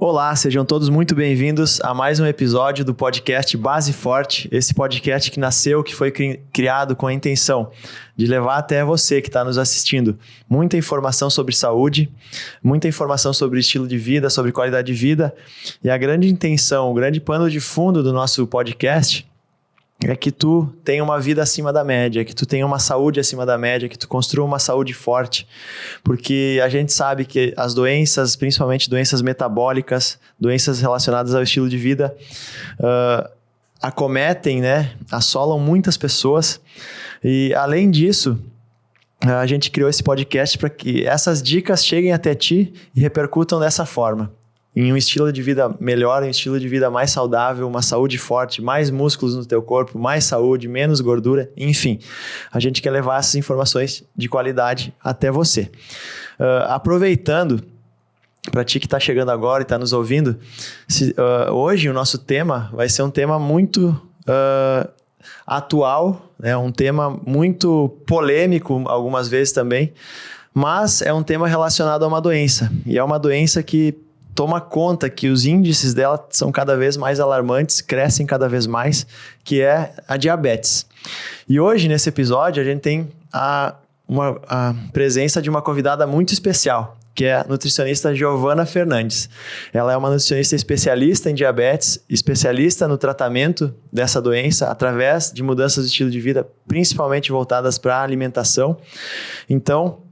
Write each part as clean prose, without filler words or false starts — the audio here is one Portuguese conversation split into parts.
Olá, sejam todos muito bem-vindos a mais um episódio do podcast Base Forte, esse podcast que foi criado com a intenção de levar até você que está nos assistindo muita informação sobre saúde, muita informação sobre estilo de vida, sobre qualidade de vida, e a grande intenção, o grande pano de fundo do nosso podcast é que tu tenha uma vida acima da média, que tu tenha uma saúde acima da média, que tu construa uma saúde forte, porque a gente sabe que as doenças, principalmente doenças metabólicas, doenças relacionadas ao estilo de vida, acometem, assolam muitas pessoas, e além disso, a gente criou esse podcast para que essas dicas cheguem até ti e repercutam dessa forma. Em um estilo de vida melhor, em um estilo de vida mais saudável, uma saúde forte, mais músculos no teu corpo, mais saúde, menos gordura, enfim. A gente quer levar essas informações de qualidade até você. Aproveitando, para ti que está chegando agora e está nos ouvindo, hoje o nosso tema vai ser um tema muito atual, um tema muito polêmico algumas vezes também, mas é um tema relacionado a uma doença, e é uma doença que toma conta que os índices dela são cada vez mais alarmantes, crescem cada vez mais, que é a diabetes. E hoje, nesse episódio, a gente tem a presença de uma convidada muito especial, que é a nutricionista Giovana Fernandes. Ela é uma nutricionista especialista em diabetes, especialista no tratamento dessa doença através de mudanças de estilo de vida, principalmente voltadas para a alimentação. Então,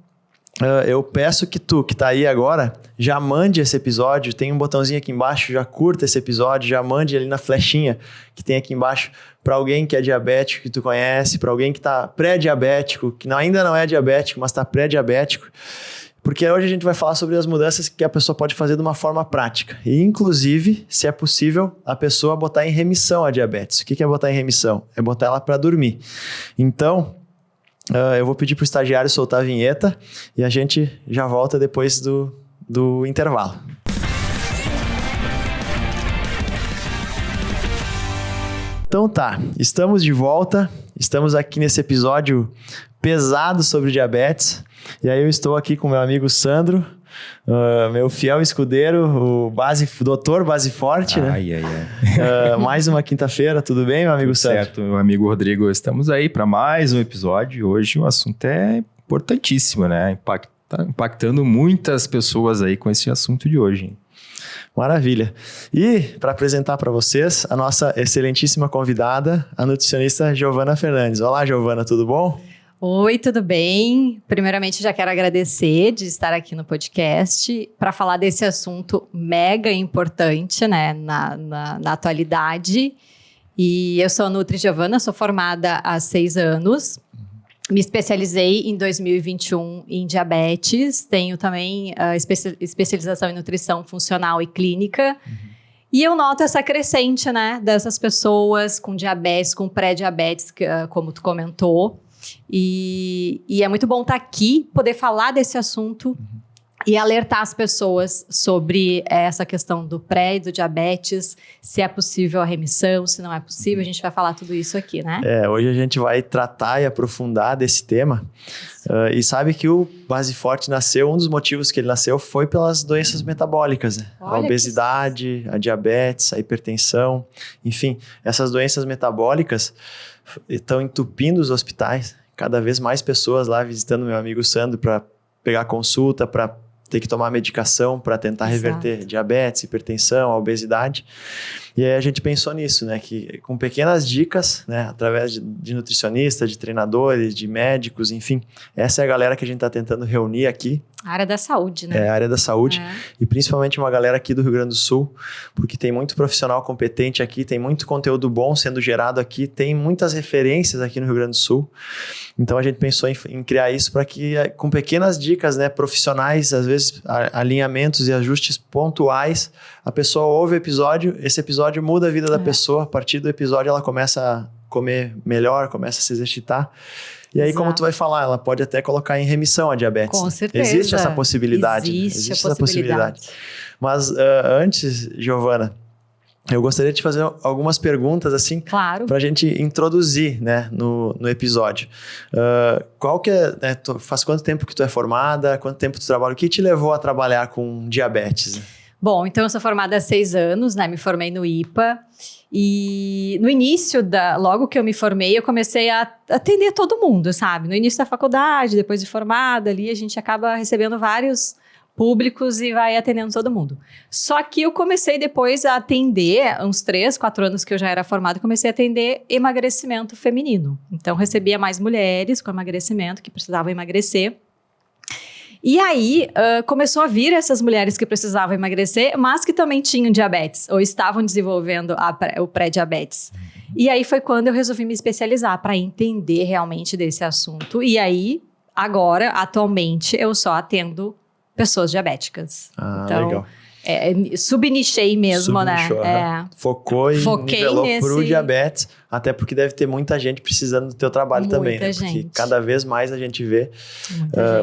eu peço que tu, que está aí agora, já mande esse episódio, tem um botãozinho aqui embaixo, já curta esse episódio, já mande ali na flechinha que tem aqui embaixo para alguém que é diabético, que tu conhece, para alguém que está pré-diabético, que ainda não é diabético, mas está pré-diabético, porque hoje a gente vai falar sobre as mudanças que a pessoa pode fazer de uma forma prática e, inclusive, se é possível, a pessoa botar em remissão a diabetes. O que é botar em remissão? É botar ela para dormir. Então, eu vou pedir para o estagiário soltar a vinheta e a gente já volta depois do intervalo. Então tá, estamos de volta, estamos aqui nesse episódio pesado sobre diabetes, e aí eu estou aqui com meu amigo Sandro, meu fiel escudeiro, o Doutor Base Forte, mais uma quinta-feira, tudo bem, meu amigo tudo Sandro? Certo, meu amigo Rodrigo, estamos aí para mais um episódio. Hoje o assunto é importantíssimo, impactando muitas pessoas aí com esse assunto de hoje, hein? Maravilha. E para apresentar para vocês a nossa excelentíssima convidada, a nutricionista Giovana Fernandes. Olá, Giovana, tudo bom? Oi, tudo bem? Primeiramente, já quero agradecer de estar aqui no podcast para falar desse assunto mega importante, na atualidade. E eu sou a Nutri Giovana, sou formada há 6 anos. Me especializei em 2021 em diabetes. Tenho também especialização em nutrição funcional e clínica. E eu noto essa crescente, dessas pessoas com diabetes, com pré-diabetes, como tu comentou. E é muito bom estar aqui, poder falar desse assunto e alertar as pessoas sobre essa questão do pré e do diabetes, se é possível a remissão, se não é possível, a gente vai falar tudo isso aqui, Hoje a gente vai tratar e aprofundar desse tema. E sabe que o Base Forte nasceu, um dos motivos que ele nasceu foi pelas doenças metabólicas, a obesidade, a diabetes, a hipertensão, enfim, essas doenças metabólicas estão entupindo os hospitais, cada vez mais pessoas lá visitando meu amigo Sandro para pegar consulta, para ter que tomar medicação para tentar reverter diabetes, hipertensão, a obesidade. E aí a gente pensou nisso, que com pequenas dicas, através de nutricionistas, de treinadores, de médicos, enfim, essa é a galera que a gente está tentando reunir aqui. A área da saúde, É a área da saúde, e principalmente uma galera aqui do Rio Grande do Sul, porque tem muito profissional competente aqui, tem muito conteúdo bom sendo gerado aqui, tem muitas referências aqui no Rio Grande do Sul. Então a gente pensou em criar isso para que, com pequenas dicas, profissionais, às vezes alinhamentos e ajustes pontuais, a pessoa ouve o episódio, esse episódio muda a vida da pessoa, a partir do episódio ela começa a comer melhor, começa a se exercitar. E aí, como tu vai falar, ela pode até colocar em remissão a diabetes. Com certeza. Existe essa possibilidade. Existe essa possibilidade. Mas antes, Giovana, eu gostaria de fazer algumas perguntas, assim, claro, para a gente introduzir, no episódio. Qual que é, faz quanto tempo que tu é formada? Quanto tempo tu trabalha? O que te levou a trabalhar com diabetes? Bom, então eu sou formada há 6 anos, né? Me formei no IPA. E no início, logo que eu me formei, eu comecei a atender todo mundo, sabe? No início da faculdade, depois de formada ali, a gente acaba recebendo vários públicos e vai atendendo todo mundo. Só que eu comecei depois a atender, uns 3, 4 anos que eu já era formada, comecei a atender emagrecimento feminino. Então, recebia mais mulheres com emagrecimento, que precisavam emagrecer. E aí, começou a vir essas mulheres que precisavam emagrecer, mas que também tinham diabetes, ou estavam desenvolvendo o pré-diabetes. E aí foi quando eu resolvi me especializar, para entender realmente desse assunto. E aí, agora, atualmente, eu só atendo pessoas diabéticas. Então, legal. Subnichei mesmo, Subnichou, né? Foquei nivelou pro diabetes, até porque deve ter muita gente precisando do teu trabalho também, né? Porque cada vez mais a gente vê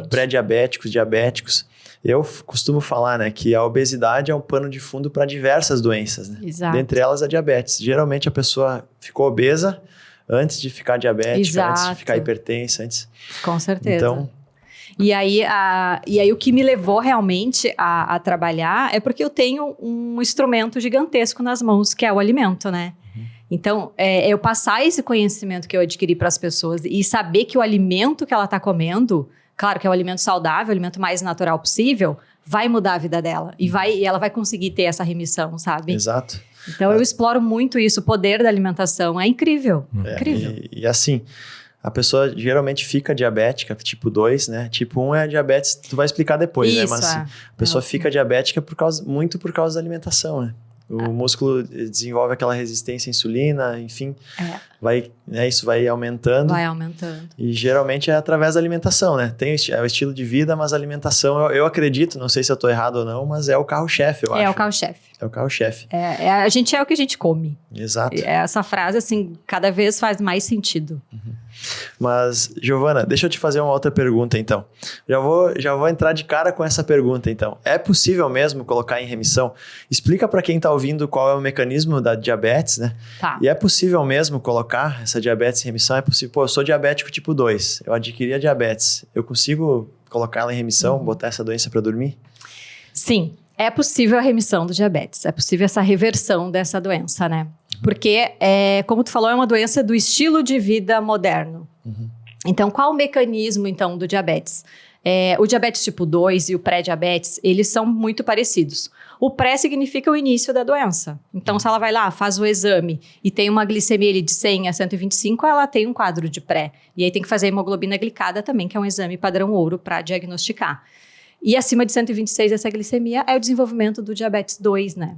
pré-diabéticos, diabéticos. Eu costumo falar, né, que a obesidade é um pano de fundo para diversas doenças, né? Exato. Dentre elas a diabetes. Geralmente a pessoa ficou obesa antes de ficar diabética, antes de ficar hipertensa, antes. Com certeza. Então, E aí o que me levou realmente a trabalhar é porque eu tenho um instrumento gigantesco nas mãos, que é o alimento, né? Então, eu passar esse conhecimento que eu adquiri para as pessoas e saber que o alimento que ela está comendo, claro que é o alimento saudável, o alimento mais natural possível, vai mudar a vida dela. E ela vai conseguir ter essa remissão, sabe? Exato. Então, eu exploro muito isso, o poder da alimentação. É incrível, incrível. E assim, a pessoa geralmente fica diabética, tipo 2, né? Tipo 1 é diabetes, tu vai explicar depois, né? Mas a pessoa fica diabética muito por causa da alimentação, né? O músculo desenvolve aquela resistência à insulina, enfim. Isso vai aumentando. Vai aumentando. E geralmente é através da alimentação, né? Tem o estilo de vida, mas a alimentação, eu acredito, não sei se eu tô errado ou não, mas é o carro-chefe, eu acho. É o carro-chefe. É o carro-chefe. A gente é o que a gente come. Exato. Essa frase, assim, cada vez faz mais sentido. Mas, Giovana, deixa eu te fazer uma outra pergunta, então. Já vou entrar de cara com essa pergunta, então. É possível mesmo colocar em remissão? Explica para quem está ouvindo qual é o mecanismo da diabetes, né? Tá. E é possível mesmo colocar essa diabetes em remissão? É possível? Pô, eu sou diabético tipo 2, eu adquiri a diabetes. Eu consigo colocar ela em remissão, botar essa doença para dormir? Sim, é possível a remissão do diabetes. É possível essa reversão dessa doença, né? Porque, como tu falou, é uma doença do estilo de vida moderno. Então, qual o mecanismo, então, do diabetes? O diabetes tipo 2 e o pré-diabetes, eles são muito parecidos. O pré significa o início da doença. Então, se ela vai lá, faz o exame e tem uma glicemia ali de 100 a 125, ela tem um quadro de pré. E aí tem que fazer a hemoglobina glicada também, que é um exame padrão ouro para diagnosticar. E acima de 126, essa glicemia é o desenvolvimento do diabetes 2, né?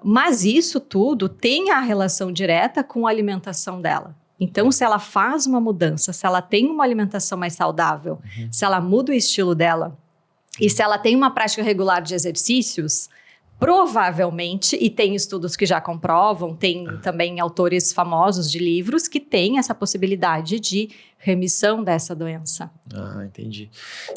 Mas isso tudo tem a relação direta com a alimentação dela. Então, se ela faz uma mudança, se ela tem uma alimentação mais saudável, se ela muda o estilo dela e se ela tem uma prática regular de exercícios, provavelmente, e tem estudos que já comprovam, tem também autores famosos de livros que têm essa possibilidade de remissão dessa doença. Entendi.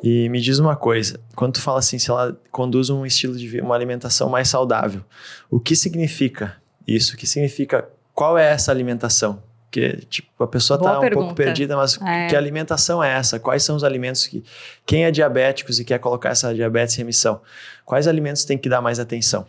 E me diz uma coisa, quando tu fala assim, se ela conduz um estilo de vida, uma alimentação mais saudável, o que significa isso? O que significa, qual é essa alimentação? Porque, tipo, a pessoa está um pouco perdida, mas que alimentação é essa? Quais são os alimentos que... Quem é diabético e quer colocar essa diabetes em remissão, quais alimentos tem que dar mais atenção?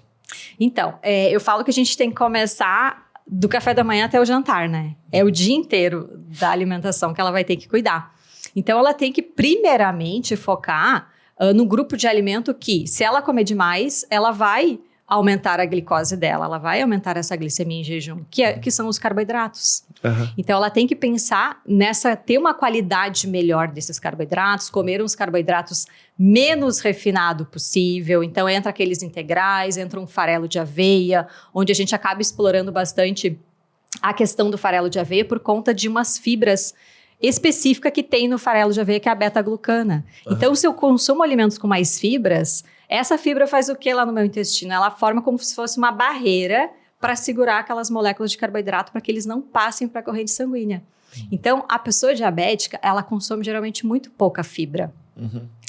Então, eu falo que a gente tem que começar do café da manhã até o jantar, né? É o dia inteiro da alimentação que ela vai ter que cuidar. Então, ela tem que, primeiramente, focar no grupo de alimento que, se ela comer demais, ela vai aumentar a glicose dela, ela vai aumentar essa glicemia em jejum, que são os carboidratos. Então, ela tem que pensar ter uma qualidade melhor desses carboidratos, comer uns carboidratos menos refinado possível. Então, entra aqueles integrais, entra um farelo de aveia, onde a gente acaba explorando bastante a questão do farelo de aveia por conta de umas fibras específicas que tem no farelo de aveia, que é a beta-glucana. Então, se eu consumo alimentos com mais fibras, essa fibra faz o que lá no meu intestino? Ela forma como se fosse uma barreira para segurar aquelas moléculas de carboidrato para que eles não passem para a corrente sanguínea. Então, a pessoa diabética, ela consome geralmente muito pouca fibra.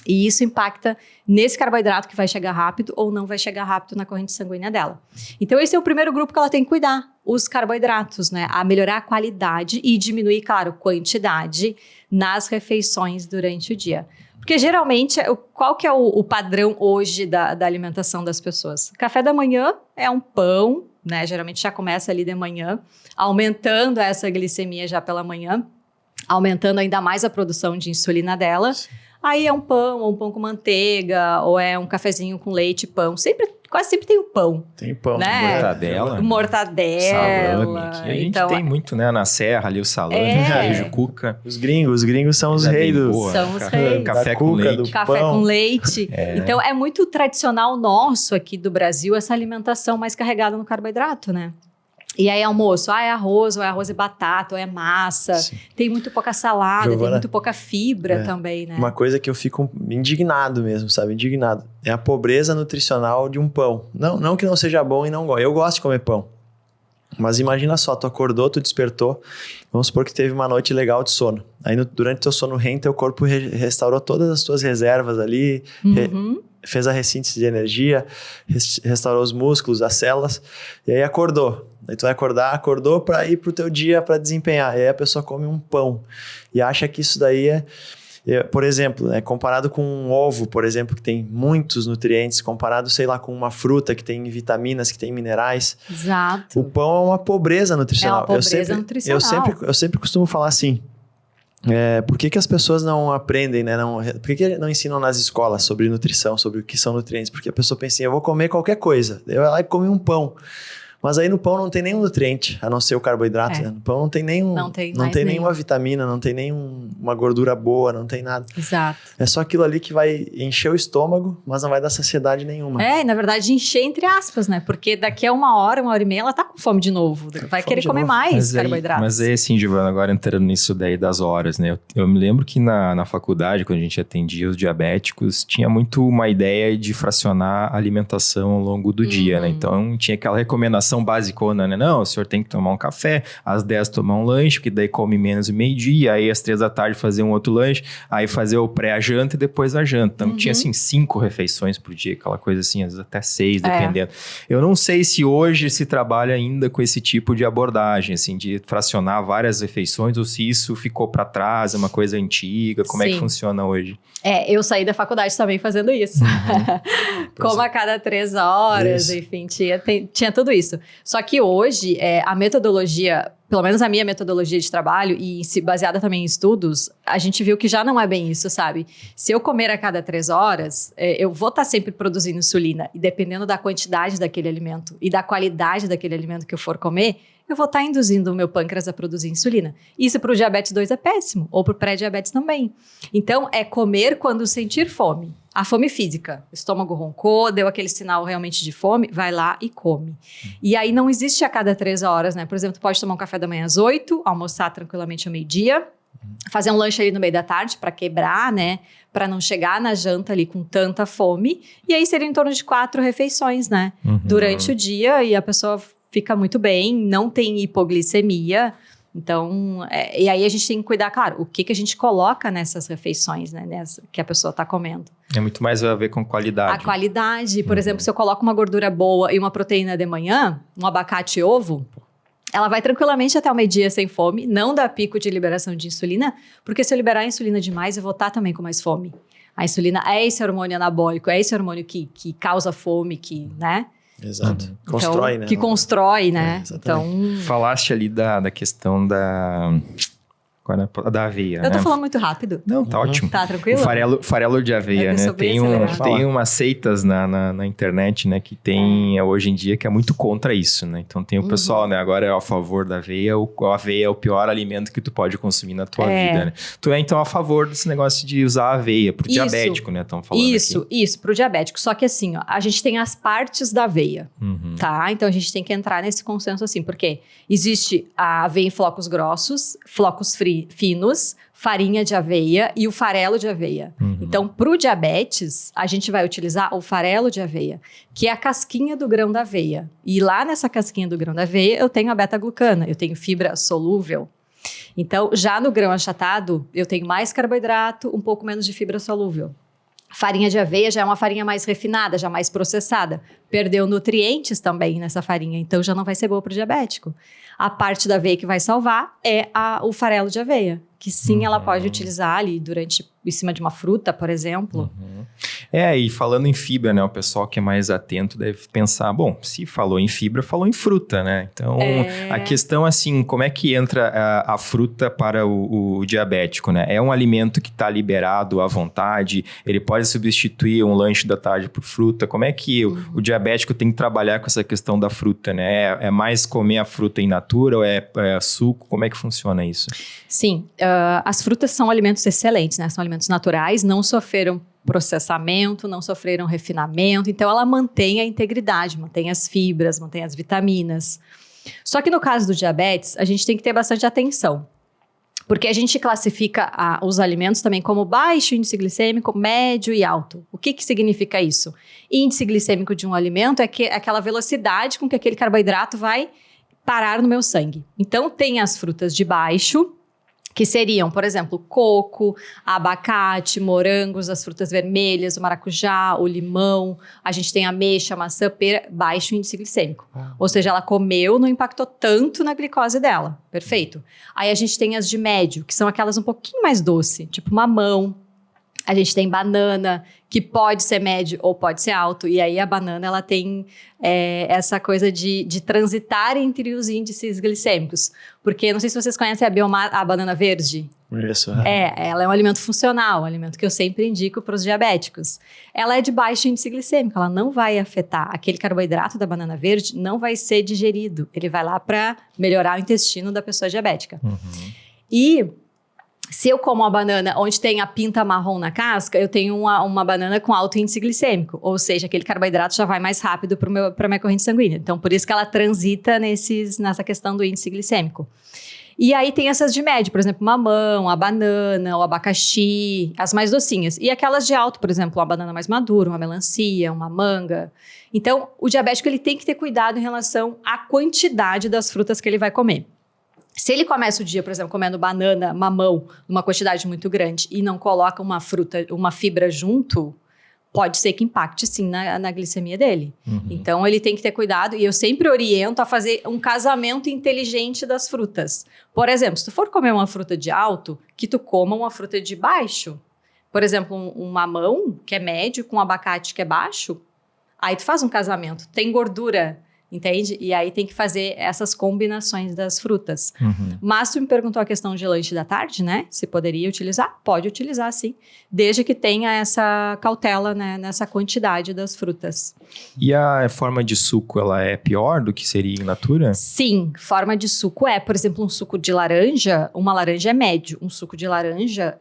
E isso impacta nesse carboidrato que vai chegar rápido ou não vai chegar rápido na corrente sanguínea dela. Então, esse é o primeiro grupo que ela tem que cuidar, os carboidratos, né? A melhorar a qualidade e diminuir, claro, quantidade nas refeições durante o dia. Porque geralmente, qual que é o padrão hoje da alimentação das pessoas? Café da manhã é um pão, né? Geralmente já começa ali de manhã, aumentando essa glicemia já pela manhã, aumentando ainda mais a produção de insulina dela. Sim. Aí é um pão, ou um pão com manteiga, ou é um cafezinho com leite e pão. Quase sempre tem o pão. Tem pão. Né? Mortadela. Mortadela. Salame. Aqui a gente tem muito, né? Na serra ali, o salame, queijo, cuca. Os gringos são os reis dos... São os reis. Café com leite. Café com leite. Então, é muito tradicional nosso aqui do Brasil essa alimentação mais carregada no carboidrato, né? E aí, almoço, é arroz, ou é arroz e batata, ou é massa. Sim. Tem muito pouca salada, Giovana, tem muito pouca fibra também, né? Uma coisa que eu fico indignado mesmo, sabe? Indignado. É a pobreza nutricional de um pão. Não que não seja bom e não gosto. Eu gosto de comer pão. Mas imagina só, tu acordou, tu despertou. Vamos supor que teve uma noite legal de sono. Aí, durante teu sono REM, teu corpo restaurou todas as tuas reservas ali. Fez a ressíntese de energia, restaurou os músculos, as células. E aí acordou. Aí tu vai acordou para ir pro teu dia para desempenhar. E aí a pessoa come um pão e acha que isso daí por exemplo, comparado com um ovo, por exemplo, que tem muitos nutrientes, comparado, sei lá, com uma fruta que tem vitaminas, que tem minerais. Exato. O pão é uma pobreza nutricional. É uma pobreza nutricional. Eu sempre costumo falar assim, por que as pessoas não aprendem, né? Por que não ensinam nas escolas sobre nutrição, sobre o que são nutrientes? Porque a pessoa pensa assim, eu vou comer qualquer coisa. Eu vou lá e come um pão. Mas aí no pão não tem nenhum nutriente, a não ser o carboidrato. Né? No pão não tem nenhuma vitamina, não tem nenhuma gordura boa, não tem nada. Exato. É só aquilo ali que vai encher o estômago, mas não vai dar saciedade nenhuma. E na verdade encher entre aspas, né? Porque daqui a uma hora e meia, ela tá com fome de novo. Vai querer comer mais carboidratos. Mas é assim, Giovana, agora entrando nisso daí das horas, né? Eu me lembro que na faculdade, quando a gente atendia os diabéticos, tinha muito uma ideia de fracionar a alimentação ao longo do dia, né? Então tinha aquela recomendação basicona, né? Não, o senhor tem que tomar um café, às 10 tomar um lanche, porque daí come menos e meio-dia, aí às 3 da tarde fazer um outro lanche, aí fazer o pré-janta e depois a janta. Então tinha assim 5 refeições por dia, aquela coisa assim, às vezes até 6, dependendo. Eu não sei se hoje se trabalha ainda com esse tipo de abordagem, assim, de fracionar várias refeições, ou se isso ficou para trás, é uma coisa antiga, como é que funciona hoje? Eu saí da faculdade também fazendo isso. Como a cada 3 horas, enfim, tinha tudo isso. Só que hoje, a metodologia, pelo menos a minha metodologia de trabalho, e baseada também em estudos, a gente viu que já não é bem isso, sabe? Se eu comer a cada 3 horas, eu vou estar sempre produzindo insulina. E dependendo da quantidade daquele alimento e da qualidade daquele alimento que eu for comer, eu vou estar induzindo o meu pâncreas a produzir insulina. Isso para o diabetes 2 é péssimo, ou para o pré-diabetes também. Então, é comer quando sentir fome. A fome física, o estômago roncou, deu aquele sinal realmente de fome, vai lá e come. E aí não existe a cada 3 horas, né? Por exemplo, tu pode tomar um café da manhã às 8, almoçar tranquilamente ao meio-dia, fazer um lanche ali no meio da tarde para quebrar, né? Para não chegar na janta ali com tanta fome. E aí seria em torno de 4 refeições, né? Durante o dia, e a pessoa fica muito bem, não tem hipoglicemia. Então, e aí a gente tem que cuidar, claro, o que a gente coloca nessas refeições, né, que a pessoa está comendo. É muito mais a ver com qualidade. A qualidade, por exemplo, se eu coloco uma gordura boa e uma proteína de manhã, um abacate e ovo, ela vai tranquilamente até o meio-dia sem fome, não dá pico de liberação de insulina, porque se eu liberar a insulina demais, eu vou estar também com mais fome. A insulina é esse hormônio anabólico, é esse hormônio que causa fome, né? Exato. Constrói, então, né? Que constrói, né? Então... Falaste ali da questão da aveia, Eu tô falando muito rápido. Não, tá ótimo. Tá tranquilo? Farelo de aveia, né? Tem umas seitas na internet, né? Que tem hoje em dia que é muito contra isso, né? Então tem o pessoal, né? Agora é a favor da aveia. A aveia é o pior alimento que tu pode consumir na tua vida, né? Tu é então a favor desse negócio de usar a aveia pro diabético, né? Estão falando Isso, pro diabético. Só que assim, ó, a gente tem as partes da aveia, tá? Então a gente tem que entrar nesse consenso assim, porque existe a aveia em flocos grossos, flocos finos, farinha de aveia e o farelo de aveia. Então, para o diabetes, a gente vai utilizar o farelo de aveia, que é a casquinha do grão da aveia. E lá nessa casquinha do grão da aveia, eu tenho a beta-glucana, eu tenho fibra solúvel. Então, já no grão achatado, eu tenho mais carboidrato, um pouco menos de fibra solúvel. Farinha de aveia já é uma farinha mais refinada, já mais processada. Perdeu nutrientes também nessa farinha, então já não vai ser boa para o diabético. A parte da aveia que vai salvar é o farelo de aveia, que sim, ela pode utilizar ali em cima de uma fruta, por exemplo. E falando em fibra, né? O pessoal que é mais atento deve pensar, bom, se falou em fibra, falou em fruta, né? Então, a questão, assim, como é que entra a fruta para o diabético, né? É um alimento que está liberado à vontade? Ele pode substituir um lanche da tarde por fruta? Como é que o diabético tem que trabalhar com essa questão da fruta, né? É mais comer a fruta in natura ou é suco? Como é que funciona isso? Sim, as frutas são alimentos excelentes, né? São alimentos naturais, não sofreram processamento, não sofreram refinamento, então ela mantém a integridade, mantém as fibras, mantém as vitaminas. Só que no caso do diabetes, a gente tem que ter bastante atenção, porque a gente classifica os alimentos também como baixo índice glicêmico, médio e alto. O que significa isso? Índice glicêmico de um alimento é aquela velocidade com que aquele carboidrato vai parar no meu sangue. Então, tem as frutas de baixo, que seriam, por exemplo, coco, abacate, morangos, as frutas vermelhas, o maracujá, o limão. A gente tem ameixa, maçã, pera, baixo índice glicêmico. Ou seja, ela comeu, não impactou tanto na glicose dela. Perfeito. Aí a gente tem as de médio, que são aquelas um pouquinho mais doce, tipo mamão. A gente tem banana, que pode ser médio ou pode ser alto. E aí a banana, ela tem essa coisa de transitar entre os índices glicêmicos. Porque, não sei se vocês conhecem a banana verde. Isso. Ela é um alimento funcional, um alimento que eu sempre indico para os diabéticos. Ela é de baixo índice glicêmico, ela não vai afetar. Aquele carboidrato da banana verde não vai ser digerido. Ele vai lá para melhorar o intestino da pessoa diabética. E se eu como uma banana onde tem a pinta marrom na casca, eu tenho uma banana com alto índice glicêmico. Ou seja, aquele carboidrato já vai mais rápido para a minha corrente sanguínea. Então, por isso que ela transita nessa questão do índice glicêmico. E aí tem essas de médio, por exemplo, mamão, a banana, o abacaxi, as mais docinhas. E aquelas de alto, por exemplo, uma banana mais madura, uma melancia, uma manga. Então, o diabético ele tem que ter cuidado em relação à quantidade das frutas que ele vai comer. Se ele começa o dia, por exemplo, comendo banana, mamão, numa quantidade muito grande e não coloca uma fruta, uma fibra junto, pode ser que impacte sim na glicemia dele. Então, ele tem que ter cuidado e eu sempre oriento a fazer um casamento inteligente das frutas. Por exemplo, se tu for comer uma fruta de alto, que tu coma uma fruta de baixo. Por exemplo, um mamão, que é médio, com um abacate que é baixo, aí tu faz um casamento, tem gordura, entende? E aí tem que fazer essas combinações das frutas. Mas tu me perguntou a questão de lanche da tarde, né? Se poderia utilizar? Pode utilizar, sim. Desde que tenha essa cautela, né? Nessa quantidade das frutas. E a forma de suco, ela é pior do que seria in natura? Sim, forma de suco por exemplo, um suco de laranja, uma laranja é médio. Um suco de laranja,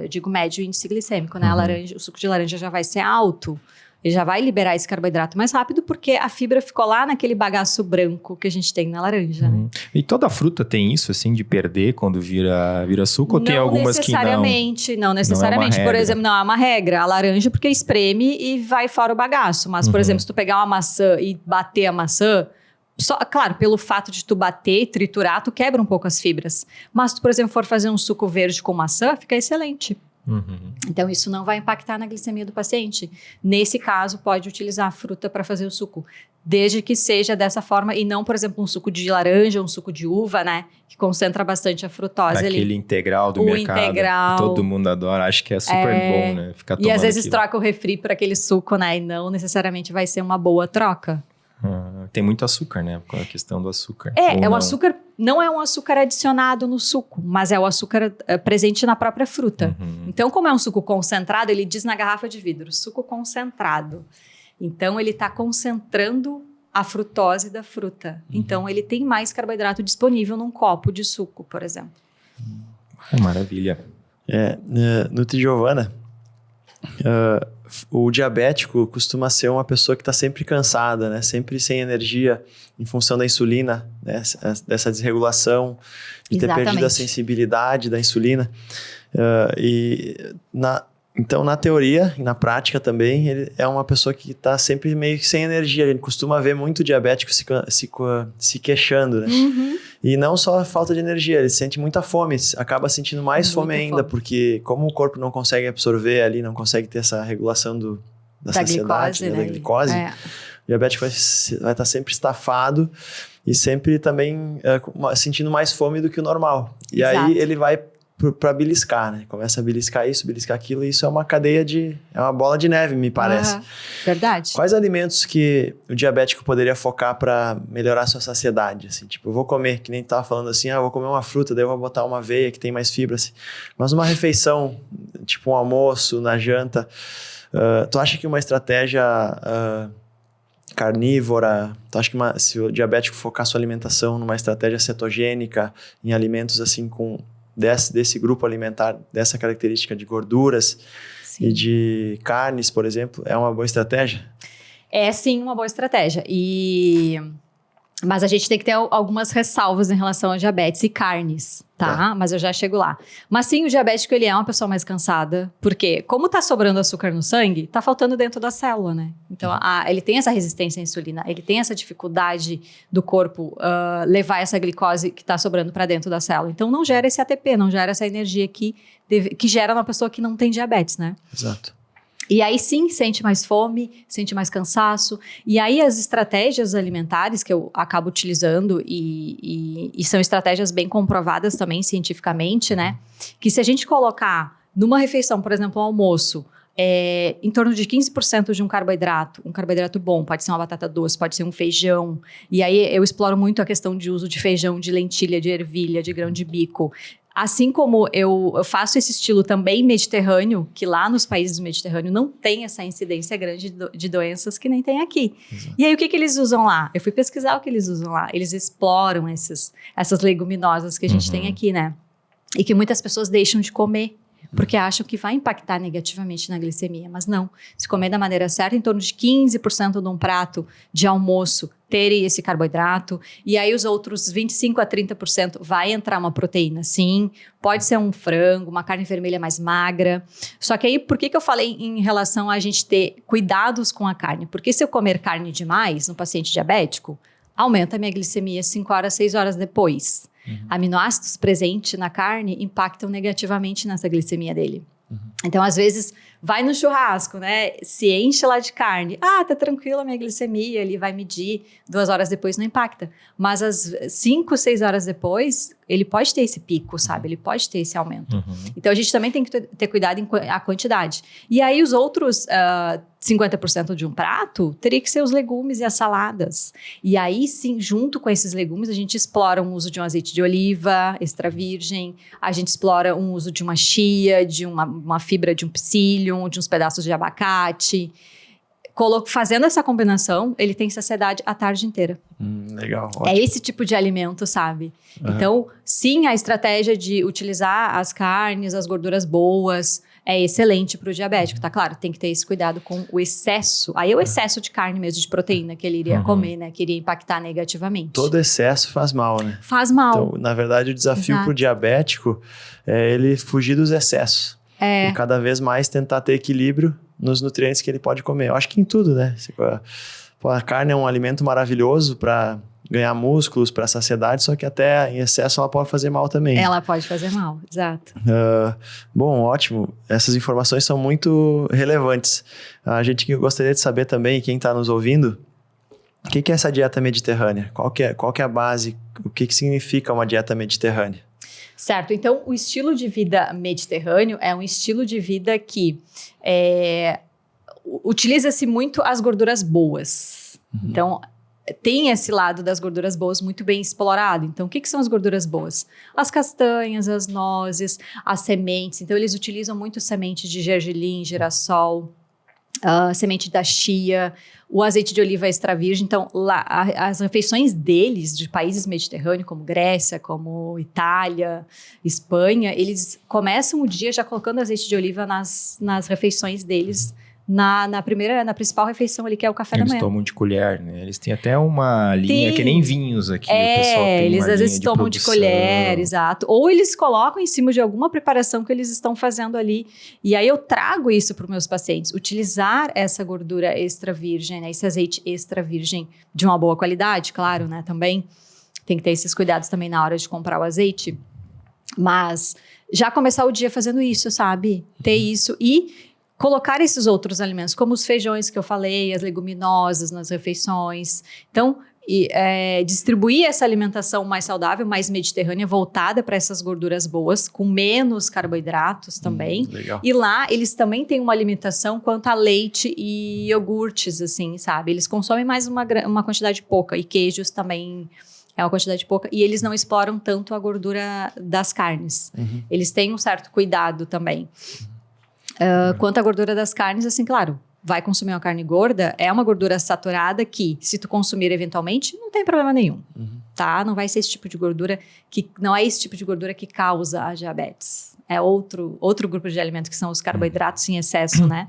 eu digo médio índice glicêmico, né? O suco de laranja já vai ser alto. Ele já vai liberar esse carboidrato mais rápido porque a fibra ficou lá naquele bagaço branco que a gente tem na laranja. Né? E toda fruta tem isso, assim, de perder quando vira suco? Ou tem algumas que não? Não necessariamente. Por exemplo, não é uma regra. A laranja porque espreme e vai fora o bagaço. Mas, por exemplo, se tu pegar uma maçã e bater a maçã, claro, pelo fato de tu bater e triturar, tu quebra um pouco as fibras. Mas se tu, por exemplo, for fazer um suco verde com maçã, fica excelente. Então, isso não vai impactar na glicemia do paciente. Nesse caso, pode utilizar a fruta para fazer o suco, desde que seja dessa forma e não, por exemplo, um suco de laranja, um suco de uva, né? Que concentra bastante a frutose ali. Aquele integral do mercado. Integral. Que todo mundo adora. Acho que é super bom, né? Ficar tomando e às vezes aquilo. troca o refri por aquele suco, né? E não necessariamente vai ser uma boa troca. Tem muito açúcar, né? Com a questão do açúcar. O açúcar não é um açúcar adicionado no suco, mas é o açúcar presente na própria fruta. Então, como é um suco concentrado, ele diz na garrafa de vidro, suco concentrado. Então, ele está concentrando a frutose da fruta. Então, ele tem mais carboidrato disponível num copo de suco, por exemplo. Maravilha. Nutri Giovanna, o diabético costuma ser uma pessoa que está sempre cansada, né? Sempre sem energia em função da insulina, né? Dessa desregulação, de ter perdido a sensibilidade da insulina. Então, na teoria e na prática também, ele é uma pessoa que está sempre meio que sem energia. A gente costuma ver muito diabético se queixando, né? E não só a falta de energia, ele sente muita fome, acaba sentindo mais fome ainda, porque como o corpo não consegue absorver ali, não consegue ter essa regulação da saciedade, glicose, da glicose, o diabético vai estar sempre estafado e sempre também sentindo mais fome do que o normal. E aí ele vai para beliscar, né? Começa a beliscar isso, beliscar aquilo, e isso é uma cadeia é uma bola de neve, me parece. Verdade. Quais alimentos que o diabético poderia focar para melhorar a sua saciedade? Assim, tipo, eu vou comer, que nem tu tava falando assim, eu vou comer uma fruta, daí eu vou botar uma aveia que tem mais fibra, assim. Mas uma refeição, tipo um almoço, na janta, tu acha que uma estratégia carnívora, tu acha que se o diabético focar sua alimentação numa estratégia cetogênica, em alimentos assim desse grupo alimentar, dessa característica de gorduras, sim, e de carnes, por exemplo, é uma boa estratégia? É sim uma boa estratégia. Mas a gente tem que ter algumas ressalvas em relação ao diabetes e carnes, tá? Mas eu já chego lá. Mas sim, o diabético, ele é uma pessoa mais cansada, porque como tá sobrando açúcar no sangue, tá faltando dentro da célula, né? Então, ele tem essa resistência à insulina, ele tem essa dificuldade do corpo levar essa glicose que tá sobrando para dentro da célula. Então, não gera esse ATP, não gera essa energia que gera uma pessoa que não tem diabetes, né? Exato. E aí sim, sente mais fome, sente mais cansaço. E aí as estratégias alimentares que eu acabo utilizando, e são estratégias bem comprovadas também cientificamente, né? Que se a gente colocar numa refeição, por exemplo, um almoço, em torno de 15% de um carboidrato bom, pode ser uma batata doce, pode ser um feijão. E aí eu exploro muito a questão de uso de feijão, de lentilha, de ervilha, de grão de bico. Assim como eu faço esse estilo também mediterrâneo, que lá nos países do Mediterrâneo não tem essa incidência grande de doenças que nem tem aqui. Exato. E aí o que eles usam lá? Eu fui pesquisar o que eles usam lá. Eles exploram essas leguminosas que a gente tem aqui, né? E que muitas pessoas deixam de comer, porque acham que vai impactar negativamente na glicemia, mas não. Se comer da maneira certa, em torno de 15% de um prato de almoço ter esse carboidrato, e aí os outros 25% a 30% vai entrar uma proteína, sim, pode ser um frango, uma carne vermelha mais magra. Só que aí, por que eu falei em relação a gente ter cuidados com a carne? Porque se eu comer carne demais no paciente diabético, aumenta a minha glicemia 5 horas, 6 horas depois. Aminoácidos presentes na carne impactam negativamente nessa glicemia dele. Então, às vezes, vai no churrasco, né? Se enche lá de carne. Tá tranquilo a minha glicemia, ele vai medir. 2 horas depois não impacta. Mas às 5, 6 horas depois, ele pode ter esse pico, sabe? Ele pode ter esse aumento. Então, a gente também tem que ter cuidado em a quantidade. E aí, os outros 50% de um prato, teria que ser os legumes e as saladas. E aí, sim, junto com esses legumes, a gente explora um uso de um azeite de oliva extra virgem, a gente explora um uso de uma chia, de uma fibra de um psyllium, de uns pedaços de abacate. Fazendo essa combinação, ele tem saciedade a tarde inteira. Legal, ótimo. É esse tipo de alimento, sabe? Então, sim, a estratégia de utilizar as carnes, as gorduras boas, é excelente para o diabético, tá? Claro, tem que ter esse cuidado com o excesso. Aí é o excesso de carne mesmo, de proteína que ele iria comer, né? Que iria impactar negativamente. Todo excesso faz mal, né? Faz mal. Então, na verdade, o desafio para o diabético é ele fugir dos excessos. E cada vez mais tentar ter equilíbrio nos nutrientes que ele pode comer. Eu acho que em tudo, né? A carne é um alimento maravilhoso para ganhar músculos, para saciedade, só que até em excesso ela pode fazer mal também. Ela pode fazer mal, exato. Bom, ótimo. Essas informações são muito relevantes. A gente gostaria de saber também, quem está nos ouvindo, o que é essa dieta mediterrânea? Qual que é a base? O que significa uma dieta mediterrânea? Certo, então o estilo de vida mediterrâneo é um estilo de vida que utiliza-se muito as gorduras boas. Então, tem esse lado das gorduras boas muito bem explorado. Então, o que são as gorduras boas? As castanhas, as nozes, as sementes. Então, eles utilizam muito semente de gergelim, girassol, semente da chia, o azeite de oliva extra virgem. Então, lá, as refeições deles, de países mediterrâneos, como Grécia, como Itália, Espanha, eles começam o dia já colocando azeite de oliva nas refeições deles, na principal refeição ali, que é o café da manhã. Eles tomam de colher, né? Eles têm até uma linha, que nem vinhos aqui, o pessoal tem eles uma às vezes linha tomam de de colher, exato. Ou eles colocam em cima de alguma preparação que eles estão fazendo ali. E aí eu trago isso para os meus pacientes. Utilizar essa gordura extra virgem, né? Esse azeite extra virgem de uma boa qualidade, claro, né? Também tem que ter esses cuidados também na hora de comprar o azeite. Mas já começar o dia fazendo isso, sabe? Ter isso e colocar esses outros alimentos, como os feijões que eu falei, as leguminosas nas refeições. Então, distribuir essa alimentação mais saudável, mais mediterrânea, voltada para essas gorduras boas, com menos carboidratos também. Legal. E lá, eles também têm uma alimentação quanto a leite e iogurtes, assim, sabe? Eles consomem mais uma quantidade pouca, e queijos também é uma quantidade pouca, e eles não exploram tanto a gordura das carnes. Eles têm um certo cuidado também. Quanto à gordura das carnes, assim, claro, vai consumir uma carne gorda, é uma gordura saturada que, se tu consumir eventualmente, não tem problema nenhum, tá? Não vai ser esse tipo de gordura não é esse tipo de gordura que causa a diabetes. É outro grupo de alimentos, que são os carboidratos em excesso, né?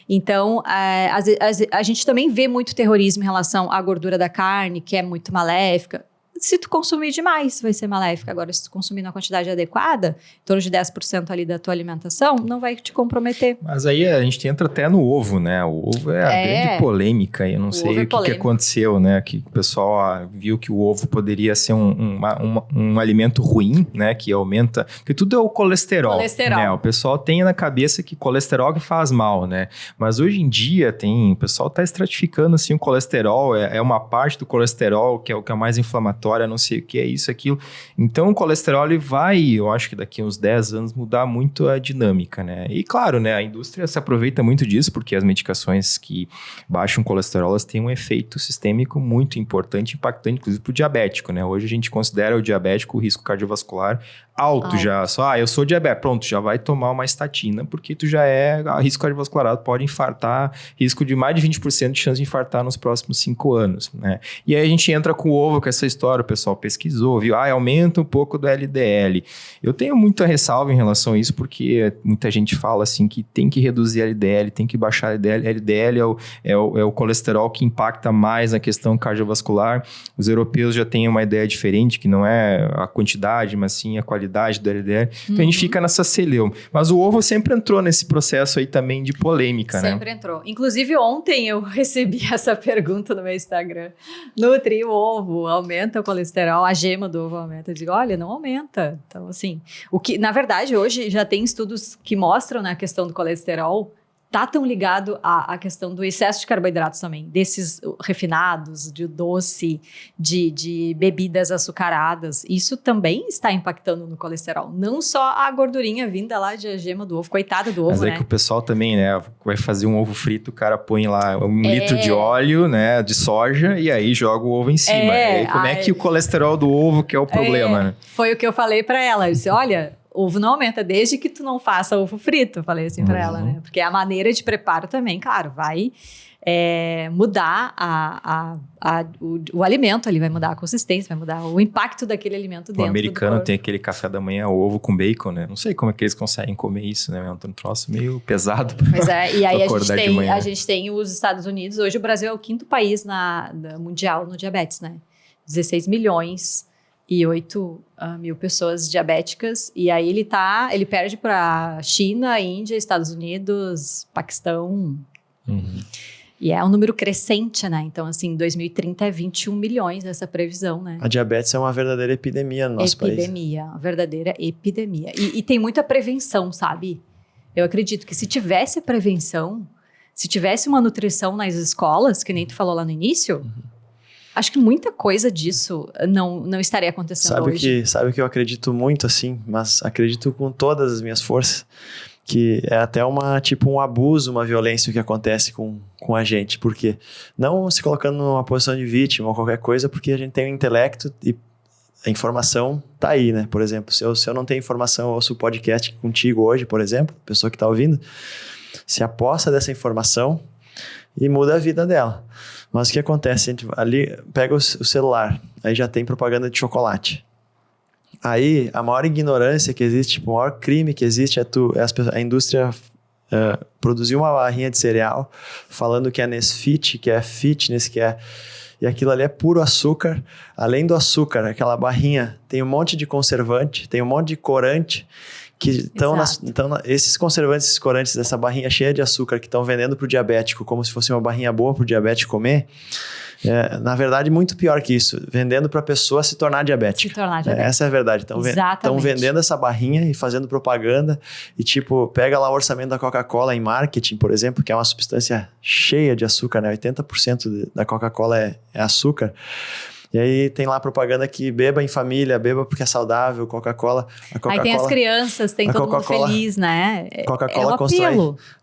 Então, a gente também vê muito terrorismo em relação à gordura da carne, que é muito maléfica. Se tu consumir demais, vai ser maléfica. Agora, se tu consumir na quantidade adequada, em torno de 10% ali da tua alimentação, não vai te comprometer. Mas aí a gente entra até no ovo, né? O ovo é a grande polêmica. Eu não sei o que aconteceu, né? Que o pessoal viu que o ovo poderia ser um alimento ruim, né? Que aumenta... Porque tudo é o colesterol. Né? O pessoal tem na cabeça que colesterol que faz mal, né? Mas hoje em dia o pessoal está estratificando assim, o colesterol. É uma parte do colesterol que é o que é mais inflamatório, não sei o que é isso, aquilo. Então, o colesterol ele vai, eu acho que daqui a uns 10 anos, mudar muito a dinâmica, né? E claro, né, a indústria se aproveita muito disso, porque as medicações que baixam colesterol, elas têm um efeito sistêmico muito importante, impactante, inclusive para o diabético, né? Hoje a gente considera o diabético o risco cardiovascular alto já. Eu sou diabético, pronto, já vai tomar uma estatina, porque tu já risco cardiovascular alto, pode infartar, risco de mais de 20% de chance de infartar nos próximos 5 anos, né? E aí a gente entra com o ovo, com essa história, o pessoal pesquisou, viu? aumenta um pouco do LDL. Eu tenho muita ressalva em relação a isso, porque muita gente fala assim que tem que reduzir LDL, tem que baixar LDL. LDL é o colesterol que impacta mais na questão cardiovascular. Os europeus já têm uma ideia diferente, que não é a quantidade, mas sim a qualidade do LDL. Então a gente fica nessa celeuma. Mas o ovo sempre entrou nesse processo aí também de polêmica, né? Sempre entrou. Inclusive ontem eu recebi essa pergunta no meu Instagram. Nutri, o ovo aumenta o colesterol? A gema do ovo aumenta? Eu digo, olha, não aumenta. Então assim, na verdade hoje já tem estudos que mostram, né, a questão do colesterol tá tão ligado à questão do excesso de carboidratos também, desses refinados, de doce, de bebidas açucaradas. Isso também está impactando no colesterol. Não só a gordurinha vinda lá de gema do ovo, coitada do ovo, mas né? Mas é que o pessoal também, né, vai fazer um ovo frito, o cara põe lá 1 litro de óleo, né, de soja, e aí joga o ovo em cima. E aí, como é que o colesterol do ovo que é o problema, né? Foi o que eu falei para ela. Eu disse, olha... Ovo não aumenta desde que tu não faça ovo frito, eu falei assim pra ela, né? Porque a maneira de preparo também, claro, vai mudar o alimento ali, vai mudar a consistência, vai mudar o impacto daquele alimento dentro do corpo. O americano tem aquele café da manhã, ovo com bacon, né? Não sei como é que eles conseguem comer isso, né? É um troço meio pesado pra Pois é, e aí a gente tem os Estados Unidos, hoje o Brasil é o 5º país mundial no diabetes, né? 16 milhões e 8 mil pessoas diabéticas, e aí ele perde para China, Índia, Estados Unidos, Paquistão, e é um número crescente, né? Então, assim, em 2030 é 21 milhões essa previsão, né? A diabetes é uma verdadeira epidemia no nosso país. Uma verdadeira epidemia. E tem muita prevenção, sabe? Eu acredito que se tivesse prevenção, se tivesse uma nutrição nas escolas, que nem tu falou lá no início... Acho que muita coisa disso não estaria acontecendo hoje. Sabe que eu acredito muito, assim, mas acredito com todas as minhas forças, que é até um abuso, uma violência que acontece com a gente. Porque não se colocando numa posição de vítima ou qualquer coisa, porque a gente tem o intelecto e a informação tá aí, né? Por exemplo, se eu não tenho informação, eu ouço o podcast contigo hoje, por exemplo, a pessoa que tá ouvindo, se aposta dessa informação e muda a vida dela. Mas o que acontece? A gente ali pega o celular, aí já tem propaganda de chocolate. Aí, a maior ignorância que existe, o maior crime que existe a indústria produzir uma barrinha de cereal falando que é Nesfit, que é fitness, e aquilo ali é puro açúcar. Além do açúcar, aquela barrinha tem um monte de conservante, tem um monte de corante que estão esses conservantes, esses corantes dessa barrinha cheia de açúcar que estão vendendo para o diabético como se fosse uma barrinha boa para o diabético comer, na verdade, muito pior que isso, vendendo para a pessoa se tornar diabética. Essa é a verdade. Estão vendendo essa barrinha e fazendo propaganda e tipo, pega lá o orçamento da Coca-Cola em marketing, por exemplo, que é uma substância cheia de açúcar, né? 80% da Coca-Cola é açúcar. E aí tem lá propaganda que beba em família, beba porque é saudável, Coca-Cola. Aí tem as crianças, tem todo mundo feliz, né?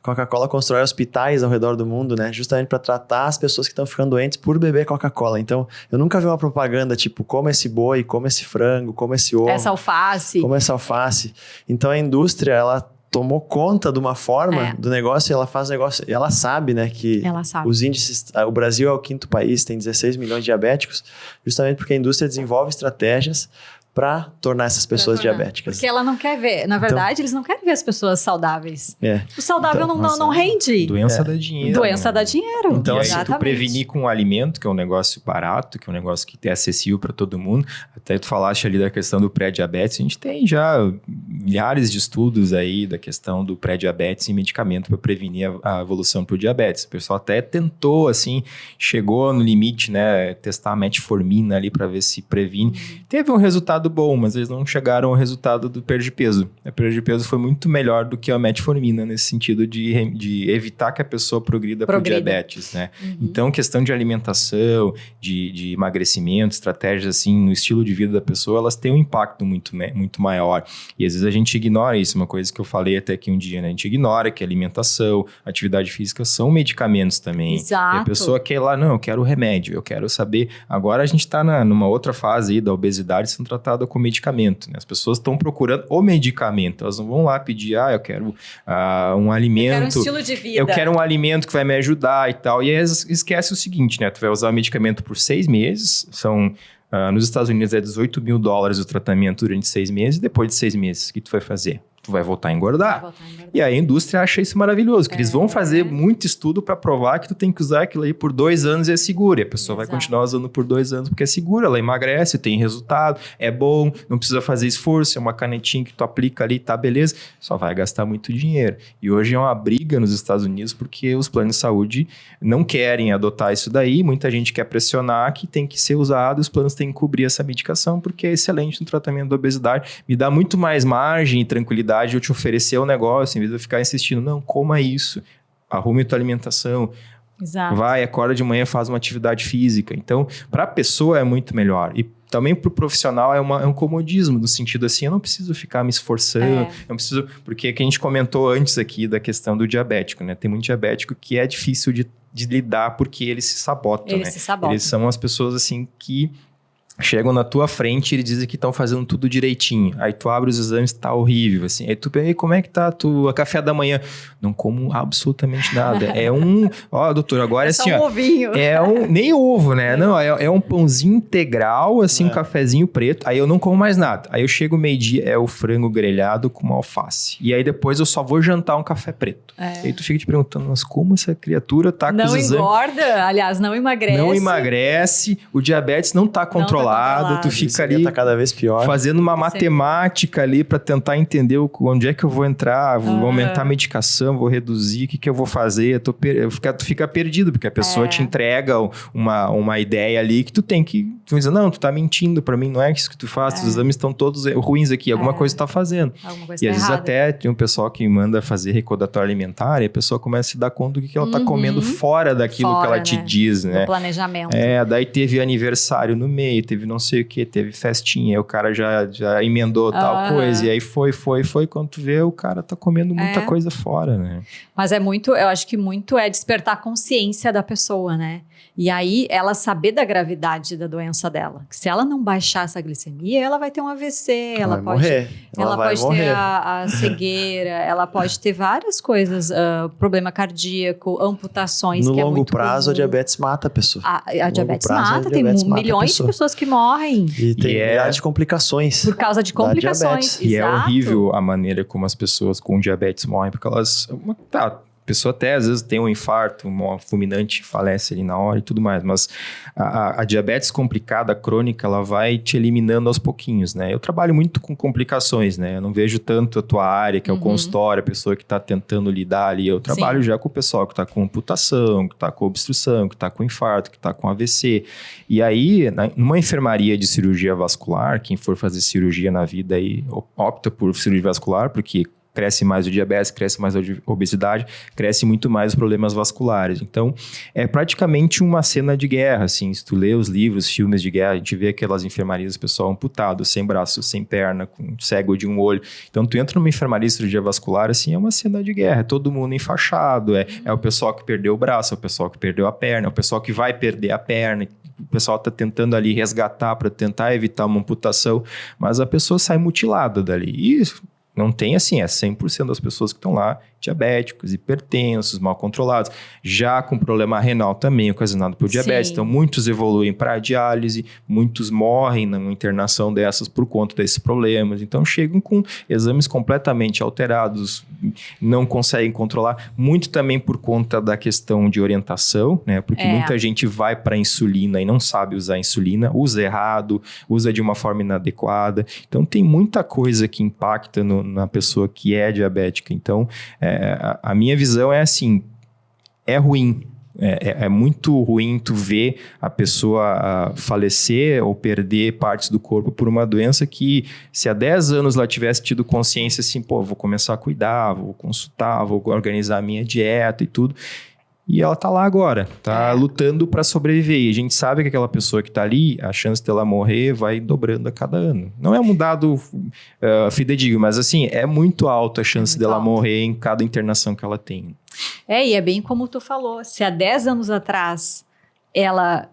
Coca-Cola constrói hospitais ao redor do mundo, né? Justamente para tratar as pessoas que estão ficando doentes por beber Coca-Cola. Então, eu nunca vi uma propaganda tipo, coma esse boi, coma esse frango, coma esse ovo. Essa alface. Coma essa alface. Então, a indústria, ela tomou conta de uma forma do negócio e ela faz negócio. E ela sabe, né, que os índices. O Brasil é o 5º país, tem 16 milhões de diabéticos, justamente porque a indústria desenvolve estratégias para tornar essas pessoas diabéticas. Porque ela não quer ver. Na verdade, eles não querem ver as pessoas saudáveis. O saudável não rende. Doença dá dinheiro. Doença dá dinheiro. Então, assim, tu prevenir com um alimento, que é um negócio barato, que é um negócio que é acessível para todo mundo. Até tu falaste ali da questão do pré-diabetes. A gente tem já milhares de estudos aí da questão do pré-diabetes e medicamento para prevenir a evolução pro diabetes. O pessoal até tentou, assim, chegou no limite, né? Testar a metformina ali para ver se previne. Teve um resultado bom, mas eles não chegaram ao resultado do perda de peso. A perda de peso foi muito melhor do que a metformina, nesse sentido de evitar que a pessoa progrida para o diabetes, né? Então, questão de alimentação, de emagrecimento, estratégias assim, no estilo de vida da pessoa, elas têm um impacto muito maior. E às vezes a gente ignora isso, uma coisa que eu falei até aqui um dia, né? A gente ignora que alimentação, atividade física são medicamentos também. Exato. E a pessoa quer lá, não, eu quero remédio, eu quero saber. Agora a gente está numa outra fase aí da obesidade sendo tratada com medicamento, né? As pessoas estão procurando o medicamento, elas não vão lá pedir, eu quero um alimento. Eu quero um estilo de vida. Eu quero um alimento que vai me ajudar e tal. E aí esquece o seguinte, né? Tu vai usar o medicamento por 6 meses, nos Estados Unidos é $18 mil o tratamento durante 6 meses, e depois de 6 meses, o que tu vai fazer? Tu vai voltar a engordar. E aí a indústria acha isso maravilhoso, que eles vão fazer muito estudo para provar que tu tem que usar aquilo aí por 2 anos e é seguro. E a pessoa vai continuar usando por 2 anos porque é seguro, ela emagrece, tem resultado, é bom, não precisa fazer esforço, é uma canetinha que tu aplica ali, tá, beleza, só vai gastar muito dinheiro. E hoje é uma briga nos Estados Unidos porque os planos de saúde não querem adotar isso daí, muita gente quer pressionar que tem que ser usado, os planos têm que cobrir essa medicação porque é excelente no tratamento da obesidade, me dá muito mais margem e tranquilidade de eu te oferecer o negócio, em vez de eu ficar insistindo, não, coma isso, arrume tua alimentação, vai, acorda de manhã, faz uma atividade física. Então, para a pessoa é muito melhor. E também para o profissional é um comodismo, no sentido assim, eu não preciso ficar me esforçando, eu não preciso... Porque é que a gente comentou antes aqui da questão do diabético, né? Tem muito diabético que é difícil de lidar porque eles se sabotam, né? Eles são as pessoas assim que chegam na tua frente e eles dizem que estão fazendo tudo direitinho. Aí tu abre os exames, tá horrível, assim. Aí tu pega, como é que tá a café da manhã? Não como absolutamente nada. Doutor, agora assim, só um ovinho. Nem ovo, né? Não, é um pãozinho integral, assim, um cafezinho preto. Aí eu não como mais nada. Aí eu chego meio-dia, é o frango grelhado com uma alface. E aí depois eu só vou jantar um café preto. Aí tu fica te perguntando, mas como essa criatura tá com os exames? Não engorda, aliás, não emagrece. Não emagrece, o diabetes não tá controlado. Tu fica ali tá cada vez pior. Fazendo uma matemática ali para tentar entender onde é que eu vou entrar, vou aumentar a medicação, vou reduzir, o que eu vou fazer. Tu fica perdido, porque a pessoa te entrega uma ideia ali que tu tem que... Tu diz, não, tu tá mentindo para mim, não é isso que tu faz, os exames estão todos ruins aqui, alguma coisa tu tá fazendo. E às vezes até tem um pessoal que manda fazer recordatório alimentar e a pessoa começa a se dar conta do que ela tá comendo fora daquilo que ela te diz, né? Do planejamento. Daí teve aniversário no meio, teve não sei o que, teve festinha, aí o cara já emendou tal coisa, e aí foi, quando tu vê, o cara tá comendo muita coisa fora, né? Mas eu acho que muito é despertar a consciência da pessoa, né? E aí, ela saber da gravidade da doença dela. Que se ela não baixar essa glicemia, ela vai ter um AVC, ela pode morrer. Ela pode ter a cegueira, ela pode ter várias coisas, problema cardíaco, amputações, no que é muito longo prazo, comum. a diabetes mata a pessoa. A diabetes mata, tem milhões de pessoas que morrem. E tem milhares de complicações. Por causa de complicações. E é horrível a maneira como as pessoas com diabetes morrem, porque elas... A pessoa até às vezes tem um infarto, um fulminante, falece ali na hora e tudo mais, mas a diabetes complicada, crônica, ela vai te eliminando aos pouquinhos, né? Eu trabalho muito com complicações, né? Eu não vejo tanto a tua área, que é o consultório, a pessoa que está tentando lidar ali. Eu trabalho já com o pessoal que está com amputação, que está com obstrução, que está com infarto, que está com AVC. E aí, numa enfermaria de cirurgia vascular, quem for fazer cirurgia na vida aí opta por cirurgia vascular, porque cresce mais o diabetes, cresce mais a obesidade, cresce muito mais os problemas vasculares. Então, é praticamente uma cena de guerra, assim. Se tu lê os livros, filmes de guerra, a gente vê aquelas enfermarias, o pessoal amputado, sem braço, sem perna, com cego de um olho. Então, tu entra numa enfermaria de cirurgia vascular, assim, é uma cena de guerra. É todo mundo enfaixado, é o pessoal que perdeu o braço, é o pessoal que perdeu a perna, é o pessoal que vai perder a perna. O pessoal está tentando ali resgatar para tentar evitar uma amputação, mas a pessoa sai mutilada dali. E não tem assim, é 100% das pessoas que estão lá, diabéticos, hipertensos, mal controlados, já com problema renal também ocasionado por diabetes. Sim. Então, muitos evoluem para a diálise, muitos morrem numa internação dessas por conta desses problemas. Então, chegam com exames completamente alterados, não conseguem controlar. Muito também por conta da questão de orientação, né? Porque muita gente vai para a insulina e não sabe usar a insulina, usa errado, usa de uma forma inadequada. Então, tem muita coisa que impacta na pessoa que é diabética. Então, a minha visão é assim, é ruim. É muito ruim tu ver a pessoa falecer ou perder partes do corpo por uma doença que, se há 10 anos ela tivesse tido consciência assim, pô, vou começar a cuidar, vou consultar, vou organizar a minha dieta e tudo. E ela tá lá agora, tá lutando para sobreviver. E a gente sabe que aquela pessoa que tá ali, a chance dela morrer vai dobrando a cada ano. Não é um dado fidedigno, mas assim, é muito alta a chance dela morrer em cada internação que ela tem. E é bem como tu falou. Se há 10 anos atrás, ela,